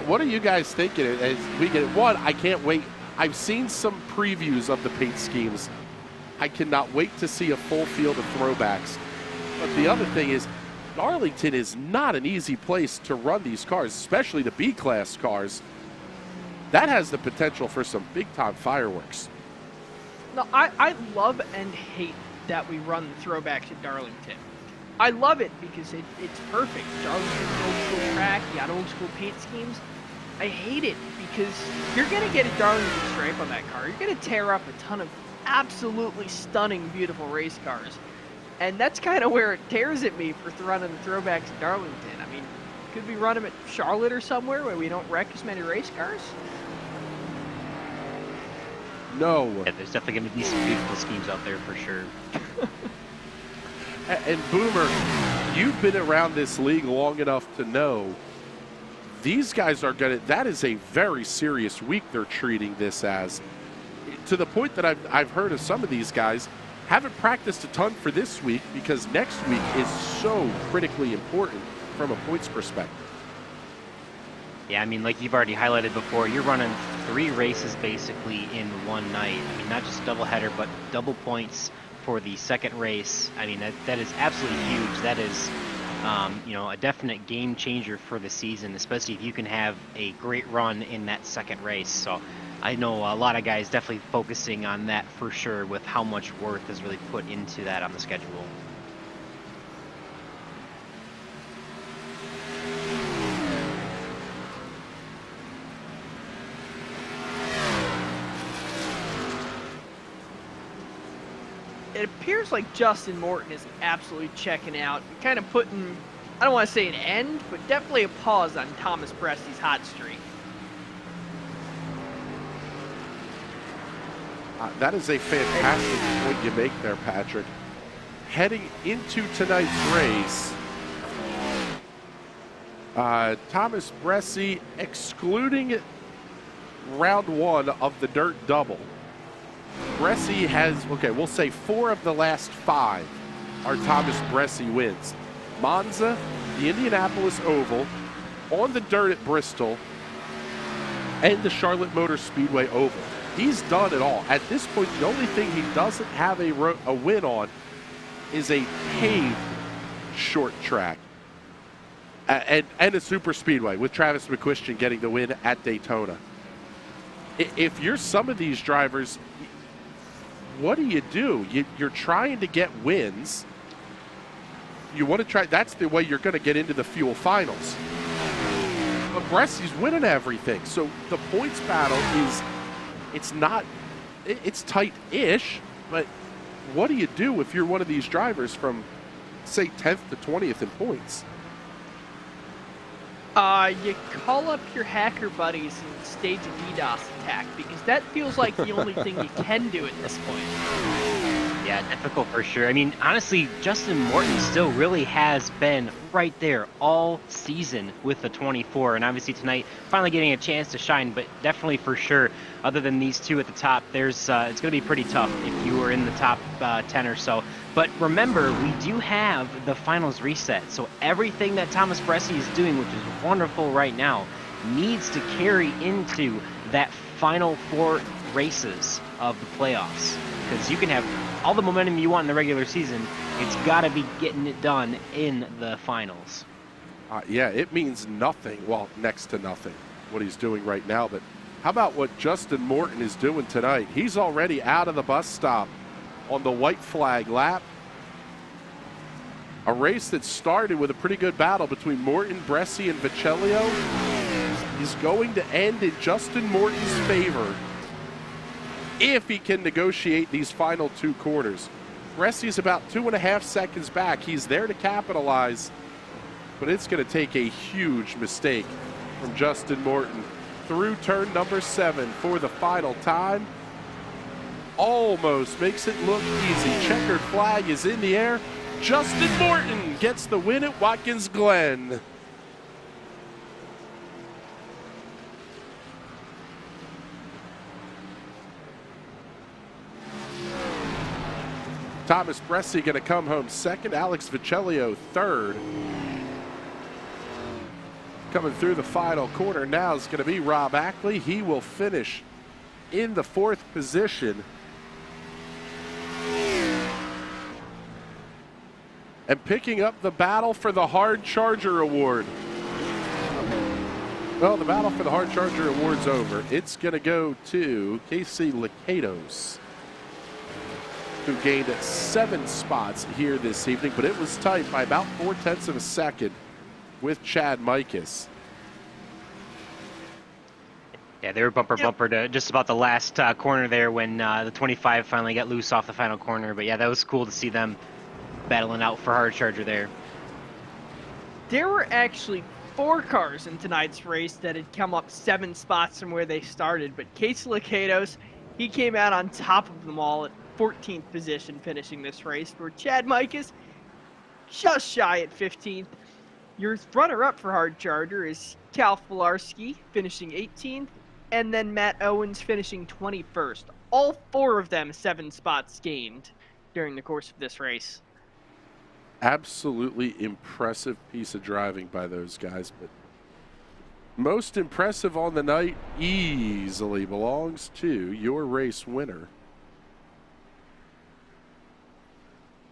What are you guys thinking as we get it? One, I can't wait. I've seen some previews of the paint schemes. I cannot wait to see a full field of throwbacks. But the other thing is, Darlington is not an easy place to run these cars, especially the B-Class cars. That has the potential for some big-time fireworks. No, I love and hate that we run the throwbacks at Darlington. I love it because it's perfect. Darlington's old school track, you got old school paint schemes. I hate it because you're going to get a Darlington stripe on that car. You're going to tear up a ton of absolutely stunning, beautiful race cars. And that's kind of where it tears at me for running the throwbacks at Darlington. I mean, could we run them at Charlotte or somewhere where we don't wreck as many race cars? No. Yeah, there's definitely going to be some beautiful schemes out there for sure. And Boomer, you've been around this league long enough to know these guys are going to, that is a very serious week they're treating this as. To the point that I've heard of some of these guys haven't practiced a ton for this week because next week is so critically important from a points perspective. Yeah, I mean, like you've already highlighted before, you're running 3 races basically in one night. I mean, not just doubleheader, but double points for the second race. I mean, that is absolutely huge. That is, you know, a definite game changer for the season, especially if you can have a great run in that second race. So I know a lot of guys definitely focusing on that for sure with how much work is really put into that on the schedule. It appears like Justin Morton is absolutely checking out, kind of putting, I don't want to say an end, but definitely a pause on Thomas Bressy's hot streak. That is a fantastic point you make there, Patrick. Heading into tonight's race, Thomas Bressy, excluding round 1 of the dirt double, Bressy has, okay, we'll say 4 of the last 5 are Thomas Bressy wins. Monza, the Indianapolis Oval, on the dirt at Bristol, and the Charlotte Motor Speedway Oval. He's done it all. At this point, the only thing he doesn't have a win on is a paved short track. And a super speedway with Travis McQuistion getting the win at Daytona. If you're some of these drivers, what do? You're trying to get wins. You want to try, that's the way you're going to get into the fuel finals. But Bressy's winning everything. So the points battle is, it's tight-ish, but what do you do if you're one of these drivers from, say, 10th to 20th in points? You call up your hacker buddies and stage a DDoS attack, because that feels like the only thing you can do at this point. Yeah, difficult for sure. I mean, honestly, Justin Morton still really has been right there all season with the 24, and obviously tonight finally getting a chance to shine. But definitely for sure, other than these two at the top, there's it's going to be pretty tough if you were in the top 10 or so. But remember, we do have the finals reset, so everything that Thomas Bressi is doing, which is wonderful right now, needs to carry into that final 4 races of the playoffs, because you can have all the momentum you want in the regular season. It's got to be getting it done in the finals. Yeah, it means nothing, well, next to nothing, what he's doing right now. But how about what Justin Morton is doing tonight? He's already out of the bus stop on the white flag lap. A race that started with a pretty good battle between Morton, Bressi, and Vicellio is going to end in Justin Morton's favor if he can negotiate these final 2 corners. Bressi's about 2.5 seconds back. He's there to capitalize, but it's going to take a huge mistake from Justin Morton through turn number 7 for the final time. Almost makes it look easy. Checkered flag is in the air. Justin Morton gets the win at Watkins Glen. Thomas Bressi going to come home second. Alex Vicellio third. Coming through the final corner now is going to be Rob Ackley. He will finish in the 4th position. And picking up the battle for the Hard Charger Award. Well, the battle for the Hard Charger Award's over. It's going to go to Casey Licados, who gained 7 spots here this evening, but it was tight by about 0.4 of a second with Chad Mikas. Yeah, they were bumper to just about the last corner there when the 25 finally got loose off the final corner. But yeah, that was cool to see them battling out for Hard Charger there. There were actually 4 cars in tonight's race that had come up 7 spots from where they started, but Casey Licados, he came out on top of them all at 14th position finishing this race, where Chad Mikas just shy at 15th. Your runner-up for Hard Charger is Cal Filarski finishing 18th, and then Matt Owens finishing 21st. All 4 of them 7 spots gained during the course of this race. Absolutely impressive piece of driving by those guys, but most impressive on the night easily belongs to your race winner,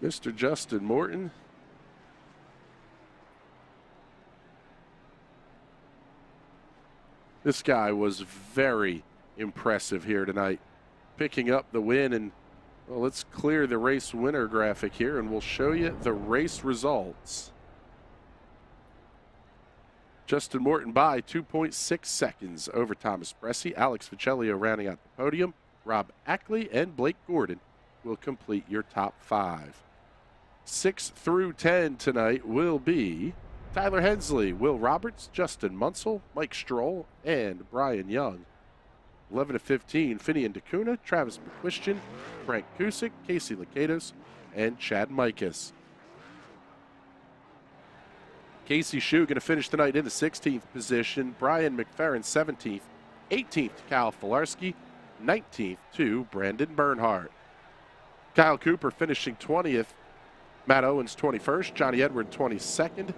Mr. Justin Morton. This guy was very impressive here tonight, picking up the win. And well, let's clear the race winner graphic here, and we'll show you the race results. Justin Morton by 2.6 seconds over Thomas Bressi. Alex Vicellio rounding out the podium. Rob Ackley and Blake Gordon will complete your top 5. 6 through 10 tonight will be Tyler Hensley, Will Roberts, Justin Munsell, Mike Stroll, and Brian Young. 11 to 15, Finian DeCuna, Travis McQuistion, Frank Kusick, Casey Licados, and Chad Mikas. Casey Shue going to finish tonight in the 16th position. Brian McFerrin 17th, 18th to Kyle Filarski, 19th to Brandon Bernhardt. Kyle Cooper finishing 20th. Matt Owens 21st, Johnny Edward 22nd,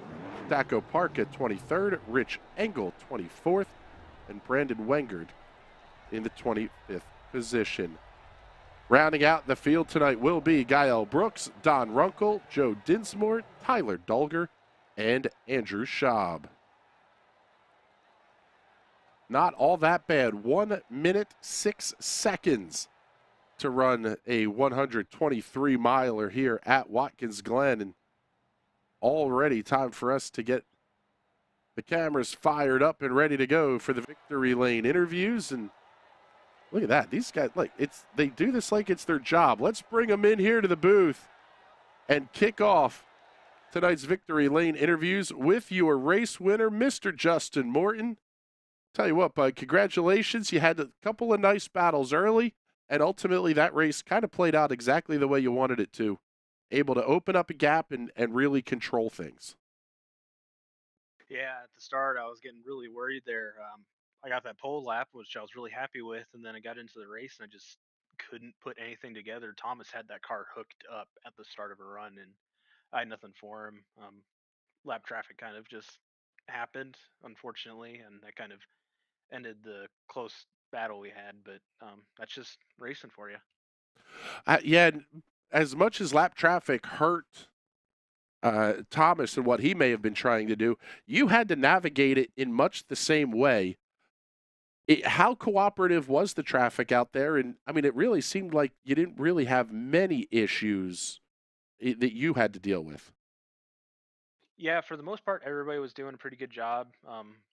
Daco Parka 23rd, Rich Engel 24th, and Brandon Wengard in the 25th position. Rounding out the field tonight will be Gael Brooks, Don Runkle, Joe Dinsmore, Tyler Dulger, and Andrew Schaub. Not all that bad. 1 minute, 6 seconds to run a 123-miler here at Watkins Glen. And already time for us to get the cameras fired up and ready to go for the victory lane interviews. And look at that. These guys, they do this like it's their job. Let's bring them in here to the booth and kick off tonight's victory lane interviews with your race winner, Mr. Justin Morton. Tell you what, bud, congratulations. You had a couple of nice battles early. and ultimately that race kind of played out exactly the way you wanted it to, able to open up a gap and really control things. Yeah, at the start, I was getting really worried there. I got that pole lap, which I was really happy with, and then I got into the race and I just couldn't put anything together. Thomas had that car hooked up at the start of a run, and I had nothing for him. Lap traffic kind of just happened, unfortunately, and that kind of ended the close battle we had. But that's just racing for you. Yeah, as much as lap traffic hurt Thomas and what he may have been trying to do, you had to navigate it in much the same way. How cooperative was the traffic out there? And I mean, it really seemed like you didn't really have many issues that you had to deal with. Yeah, for the most part, everybody was doing a pretty good job.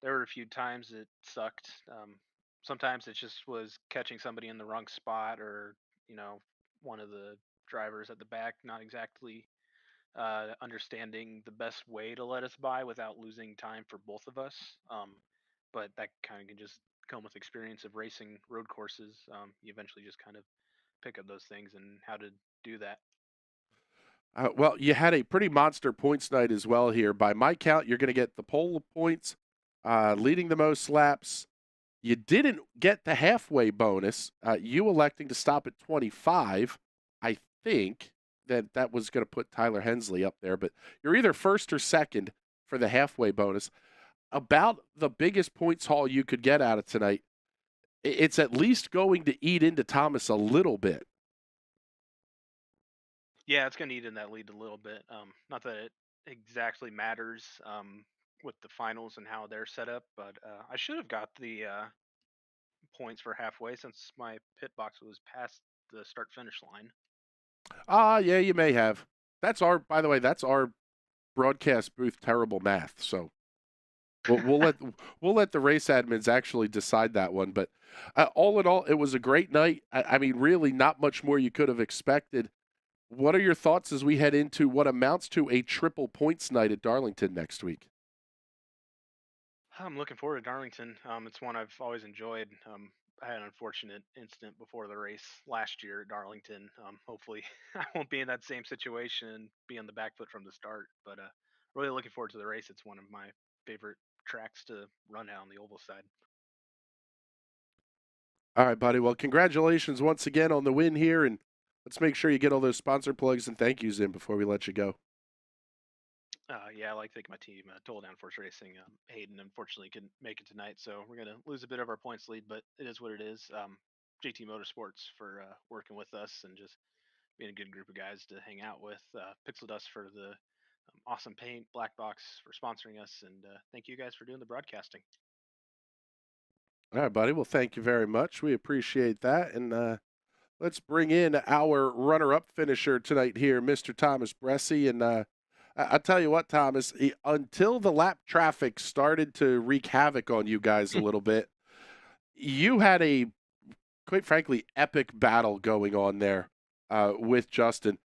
There were a few times it sucked. Sometimes it just was catching somebody in the wrong spot, or you know, one of the drivers at the back not exactly understanding the best way to let us by without losing time for both of us. But that kind of can just come with experience of racing road courses. You eventually just kind of pick up those things and how to do that. Well, you had a pretty monster points night as well here. By my count, you're going to get the pole points, leading the most laps. You didn't get the halfway bonus. You electing to stop at 25. I think that was going to put Tyler Hensley up there, but you're either first or second for the halfway bonus. About the biggest points haul you could get out of tonight. It's at least going to eat into Thomas a little bit. Yeah, it's going to eat in that lead a little bit. Not that it exactly matters with the finals and how they're set up, but I should have got the points for halfway since my pit box was past the start finish line. Yeah, you may have. By the way, that's our broadcast booth terrible math. So we'll let the race admins actually decide that one. But all in all, it was a great night. I mean, really, not much more you could have expected. What are your thoughts as we head into what amounts to a triple points night at Darlington next week? I'm looking forward to Darlington. It's one I've always enjoyed. I had an unfortunate incident before the race last year at Darlington. Hopefully, I won't be in that same situation and be on the back foot from the start. But really looking forward to the race. It's one of my favorite tracks to run out on the oval side. All right, buddy. Well, congratulations once again on the win here, and let's make sure you get all those sponsor plugs and thank yous in before we let you go. Yeah, I like to thank my team, Total Downforce Racing. Hayden unfortunately couldn't make it tonight, so we're going to lose a bit of our points lead, but it is what it is. JT Motorsports for working with us and just being a good group of guys to hang out with. Pixel Dust for the awesome paint. Black Box for sponsoring us, and thank you guys for doing the broadcasting. All right, buddy. Well, thank you very much. We appreciate that. And let's bring in our runner-up finisher tonight here, Mr. Thomas Bressi. And I'll tell you what, Thomas, until the lap traffic started to wreak havoc on you guys a little bit, you had a, quite frankly, epic battle going on there with Justin.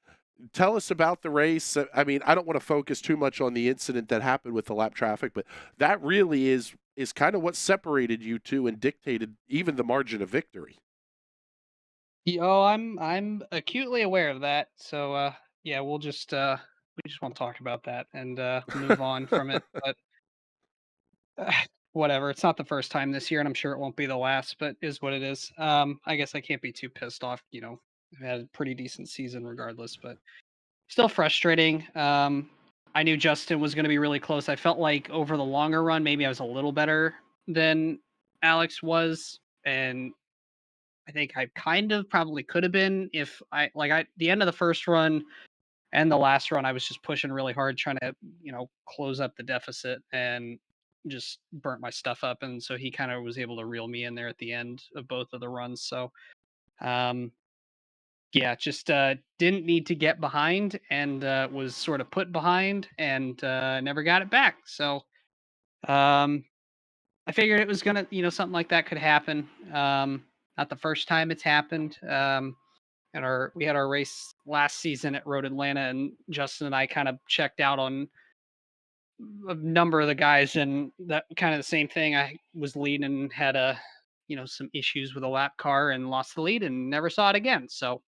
Tell us about the race. I mean, I don't want to focus too much on the incident that happened with the lap traffic, but that really is kind of what separated you two and dictated even the margin of victory. I'm acutely aware of that. So yeah, we just won't talk about that and move on from it. But whatever. It's not the first time this year, and I'm sure it won't be the last. But is what it is. I guess I can't be too pissed off. I've had a pretty decent season regardless, but still frustrating. I knew Justin was going to be really close. I felt like over the longer run, maybe I was a little better than Alex was, and I think I kind of probably could have been if the end of the first run and the last run, I was just pushing really hard, trying to, close up the deficit and just burnt my stuff up. And so he kind of was able to reel me in there at the end of both of the runs. So, yeah, just didn't need to get behind and was sort of put behind and never got it back. So, I figured it was gonna, something like that could happen. Not the first time it's happened. And we had our race last season at Road Atlanta, and Justin and I kind of checked out on a number of the guys, and that kind of the same thing. I was leading and had a some issues with a lap car and lost the lead and never saw it again. So,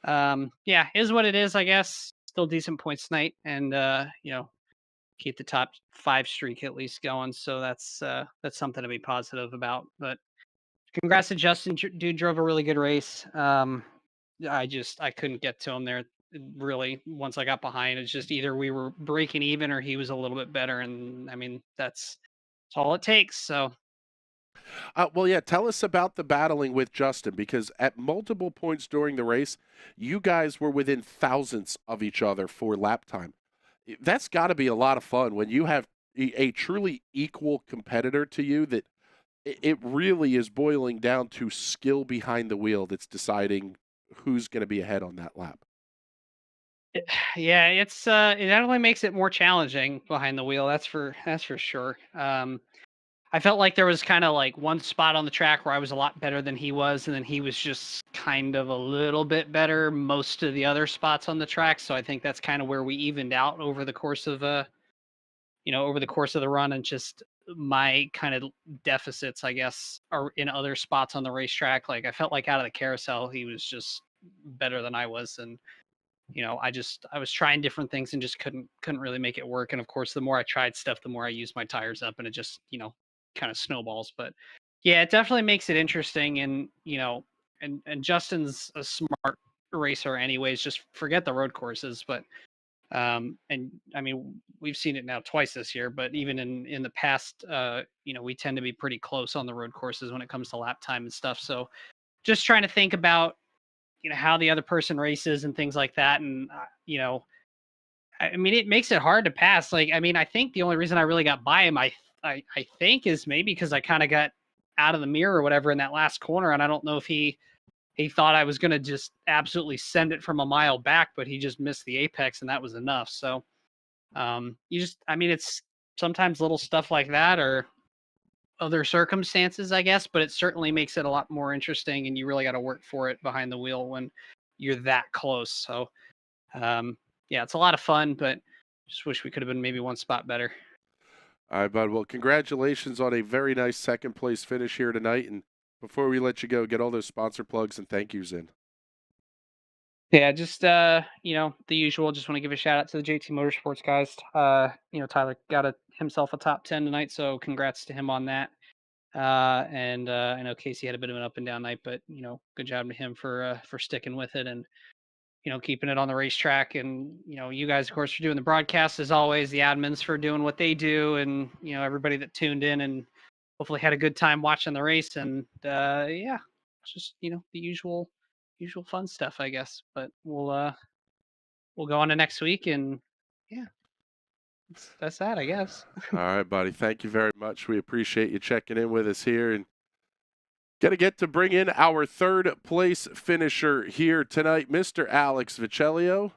yeah, is what it is, I guess. Still decent points tonight, and keep the top 5 streak at least going. So that's something to be positive about. But congrats to Justin. Dude drove a really good race. I couldn't get to him there really once I got behind. It's just either we were breaking even or he was a little bit better, and I mean that's all it takes. So Well, yeah, tell us about the battling with Justin, because at multiple points during the race, you guys were within thousandths of each other for lap time. That's got to be a lot of fun when you have a truly equal competitor to you, that it really is boiling down to skill behind the wheel that's deciding who's going to be ahead on that lap. yeah, it definitely makes it more challenging behind the wheel. That's for sure. I felt like there was kind of like one spot on the track where I was a lot better than he was, and then he was just kind of a little bit better most of the other spots on the track. So I think that's kind of where we evened out over the course of over the course of the run, and just my kind of deficits, I guess, are in other spots on the racetrack. Like I felt like out of the carousel, he was just better than I was, and I was trying different things and just couldn't really make it work. And of course, the more I tried stuff, the more I used my tires up, and it just kind of snowballs. But yeah, it definitely makes it interesting. And and Justin's a smart racer anyways. Just forget the road courses. But and I mean, we've seen it now twice this year, but even in the past, we tend to be pretty close on the road courses when it comes to lap time and stuff. So just trying to think about how the other person races and things like that. And I mean, it makes it hard to pass. Like, I mean, I think the only reason I really got by him, I think, is maybe because I kind of got out of the mirror or whatever in that last corner, and I don't know if he thought I was going to just absolutely send it from a mile back, but he just missed the apex, and that was enough. So I mean, it's sometimes little stuff like that or other circumstances, I guess, but it certainly makes it a lot more interesting, and you really got to work for it behind the wheel when you're that close. So yeah, it's a lot of fun, but just wish we could have been maybe one spot better. All right, bud. Well, congratulations on a very nice second place finish here tonight. And before we let you go, get all those sponsor plugs and thank yous in. Yeah, just the usual. Just want to give a shout out to the JT Motorsports guys. Tyler got himself a top 10 tonight, so congrats to him on that. And I know Casey had a bit of an up and down night, but good job to him for sticking with it and keeping it on the racetrack. And you guys, of course, for doing the broadcast as always. The admins for doing what they do, and everybody that tuned in and hopefully had a good time watching the race. And yeah, it's just the usual fun stuff, I guess. But we'll go on to next week, and yeah, that's that, I guess. All right, buddy. Thank you very much. We appreciate you checking in with us here, and gonna get to bring in our third place finisher here tonight, Mr. Alex Vicelio.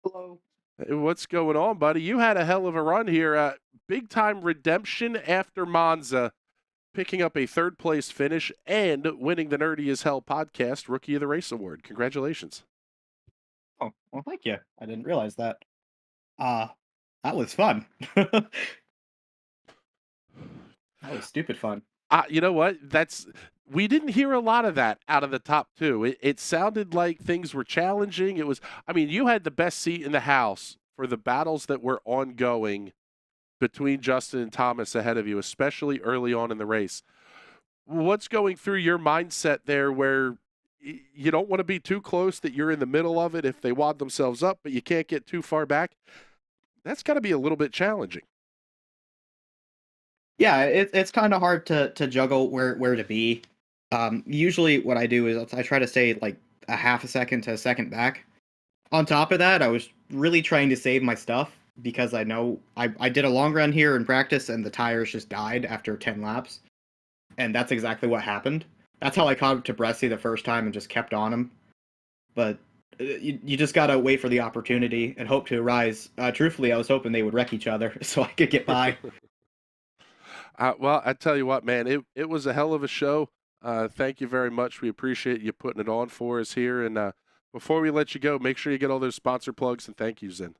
Hello. What's going on, buddy? You had a hell of a run here. Big time redemption after Monza, picking up a third place finish and winning the Nerdy as Hell podcast Rookie of the Race Award. Congratulations. Oh, well, thank you. I didn't realize that. That was fun. That was stupid fun. You know what? We didn't hear a lot of that out of the top two. It sounded like things were challenging. You had the best seat in the house for the battles that were ongoing between Justin and Thomas ahead of you, especially early on in the race. What's going through your mindset there where you don't want to be too close, that you're in the middle of it if they wad themselves up, but you can't get too far back? That's got to be a little bit challenging. Yeah, it's kind of hard to juggle where to be. Usually what I do is I try to stay like a half a second to a second back. On top of that, I was really trying to save my stuff because I know I did a long run here in practice and the tires just died after 10 laps. And that's exactly what happened. That's how I caught up to Bresci the first time and just kept on him. But you just got to wait for the opportunity and hope to rise. Truthfully, I was hoping they would wreck each other so I could get by. Well, I tell you what, man, it was a hell of a show. Thank you very much. We appreciate you putting it on for us here. And before we let you go, make sure you get all those sponsor plugs and thank yous in.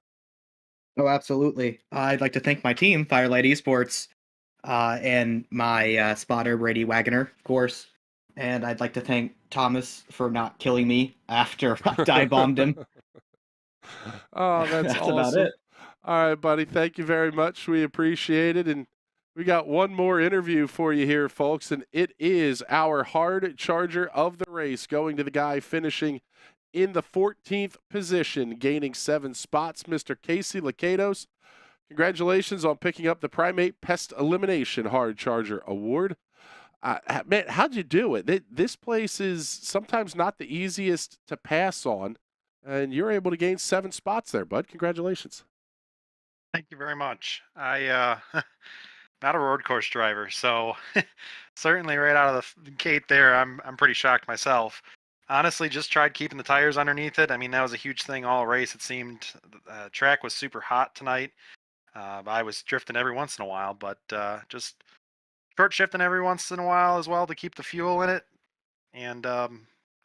Oh, absolutely. I'd like to thank my team, Firelight Esports, and my spotter, Brady Wagoner, of course. And I'd like to thank Thomas for not killing me after I dive bombed him. Oh, that's That's awesome. about it. All right, buddy. Thank you very much. We appreciate it. And we got one more interview for you here, folks. And it is our hard charger of the race, going to the guy finishing in the 14th position, gaining 7 spots, Mr. Casey Lakatos. Congratulations on picking up the Primate Pest Elimination Hard Charger Award. Man, how'd you do it? This place is sometimes not the easiest to pass on, and you're able to gain 7 spots there, bud. Congratulations. Thank you very much. I not a road course driver, so certainly right out of the gate there, I'm pretty shocked myself. Honestly, just tried keeping the tires underneath it. I mean, that was a huge thing all race. It seemed the track was super hot tonight. I was drifting every once in a while, but just short shifting every once in a while as well to keep the fuel in it. And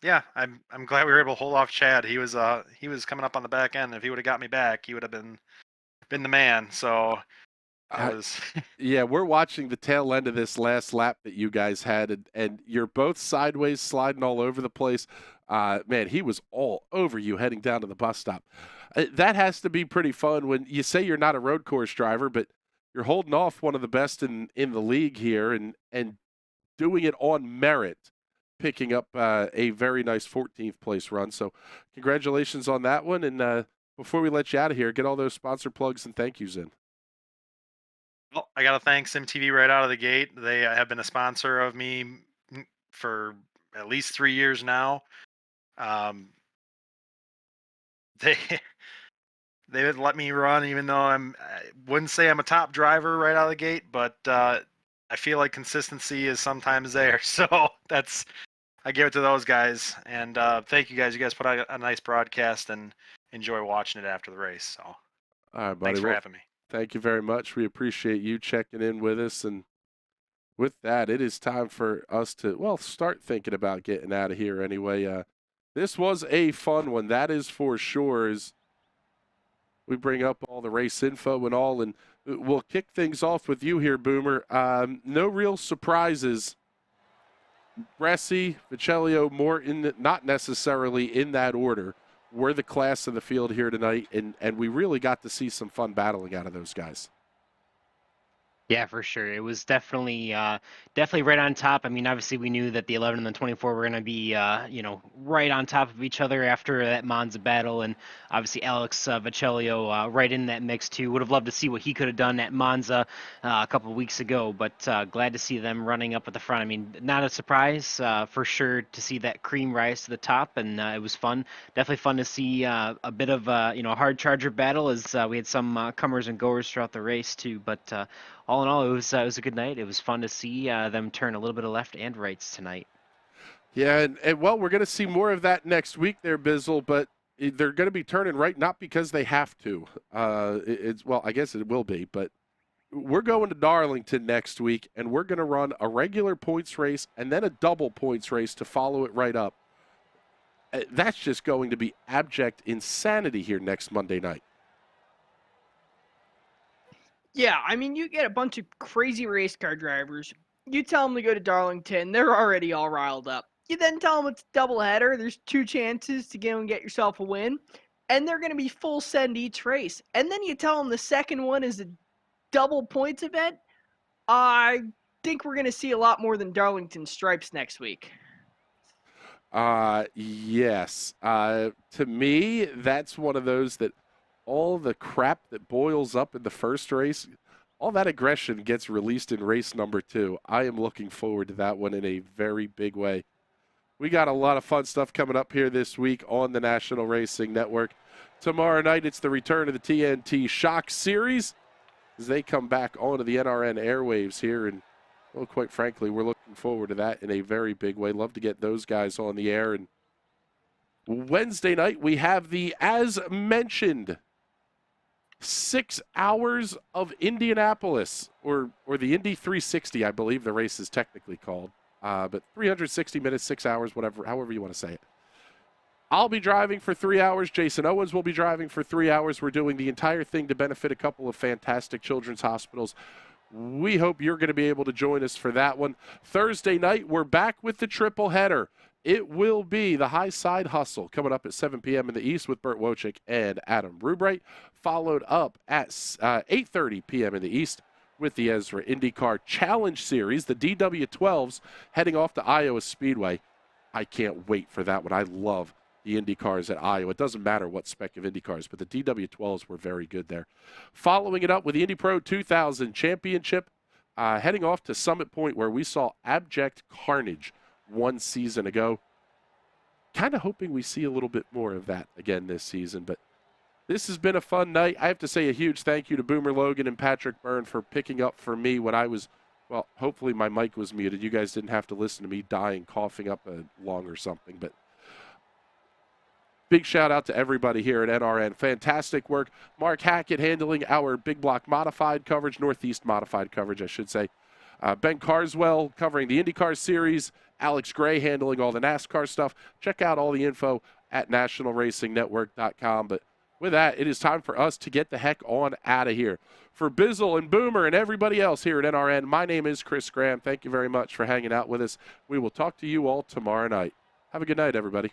yeah, I'm glad we were able to hold off Chad. He was coming up on the back end. If he would have got me back, he would have been the man. So yeah, we're watching the tail end of this last lap that you guys had, and you're both sideways sliding all over the place. Man, he was all over you heading down to the bus stop. That has to be pretty fun when you say you're not a road course driver, but you're holding off one of the best in the league here and doing it on merit, picking up a very nice 14th place run. So congratulations on that one. And before we let you out of here, get all those sponsor plugs and thank yous in. Well, I got to thank SimTV right out of the gate. They have been a sponsor of me for at least 3 years now. They would let me run, even though I wouldn't say I'm a top driver right out of the gate, but I feel like consistency is sometimes there. So I give it to those guys. And thank you guys. You guys put out a nice broadcast and enjoy watching it after the race. So all right, buddy. Thanks for having me. Thank you very much. We appreciate you checking in with us. And with that, it is time for us to, start thinking about getting out of here anyway. This was a fun one. That is for sure. As we bring up all the race info and all, and we'll kick things off with you here, Boomer. No real surprises. Bresci, Vicelio, Morton, not necessarily in that order. We're the class of the field here tonight, and we really got to see some fun battling out of those guys. Yeah, for sure. It was definitely right on top. I mean, obviously we knew that the 11 and the 24 were going to be, right on top of each other after that Monza battle, and obviously Alex Vicelio right in that mix too. Would have loved to see what he could have done at Monza a couple of weeks ago, but glad to see them running up at the front. I mean, not a surprise for sure to see that cream rise to the top, and it was fun. Definitely fun to see a bit of a hard charger battle as we had some comers and goers throughout the race too, but. All in all, it was a good night. It was fun to see them turn a little bit of left and rights tonight. Yeah, and we're going to see more of that next week there, Bizzle, but they're going to be turning right, not because they have to. I guess it will be, but we're going to Darlington next week, and we're going to run a regular points race and then a double points race to follow it right up. That's just going to be abject insanity here next Monday night. Yeah, I mean, you get a bunch of crazy race car drivers. You tell them to go to Darlington, they're already all riled up. You then tell them it's a doubleheader. There's 2 chances to go and get yourself a win, and they're going to be full send each race. And then you tell them the second one is a double points event. I think we're going to see a lot more than Darlington stripes next week. Yes. To me, that's one of those that all the crap that boils up in the first race, all that aggression gets released in race number 2. I am looking forward to that one in a very big way. We got a lot of fun stuff coming up here this week on the National Racing Network. Tomorrow night, it's the return of the TNT Shock Series as they come back onto the NRN airwaves here. And, well, quite frankly, we're looking forward to that in a very big way. Love to get those guys on the air. And Wednesday night, we have the, as mentioned, 6 hours of Indianapolis, or the Indy 360, I believe the race is technically called. But 360 minutes, 6 hours, however you want to say it. I'll be driving for 3 hours. Jason Owens will be driving for 3 hours. We're doing the entire thing to benefit a couple of fantastic children's hospitals. we hope you're going to be able to join us for that one. Thursday night, we're back with the triple header. It will be the High Side Hustle coming up at 7 p.m. in the East with Burt Wojcik and Adam Rubright, followed up at 8:30 p.m. in the East with the Ezra IndyCar Challenge Series, the DW12s heading off to Iowa Speedway. I can't wait for that one. I love the IndyCars at Iowa. It doesn't matter what spec of IndyCars, but the DW12s were very good there. Following it up with the Indy Pro 2000 Championship, heading off to Summit Point where we saw abject carnage one season ago. Kind of hoping we see a little bit more of that again this season, but this has been a fun night. I have to say a huge thank you to Boomer Logan and Patrick Byrne for picking up for me when I was, well, hopefully my mic was muted. You guys didn't have to listen to me dying, coughing up a lung or something, but big shout out to everybody here at NRN. Fantastic work. Mark Hackett handling our Big Block Modified coverage, Northeast Modified coverage, I should say. Ben Carswell covering the IndyCar Series. Alex Gray handling all the NASCAR stuff. Check out all the info at nationalracingnetwork.com. But with that, it is time for us to get the heck on out of here. For Bizzle and Boomer and everybody else here at NRN, my name is Chris Graham. Thank you very much for hanging out with us. We will talk to you all tomorrow night. Have a good night, everybody.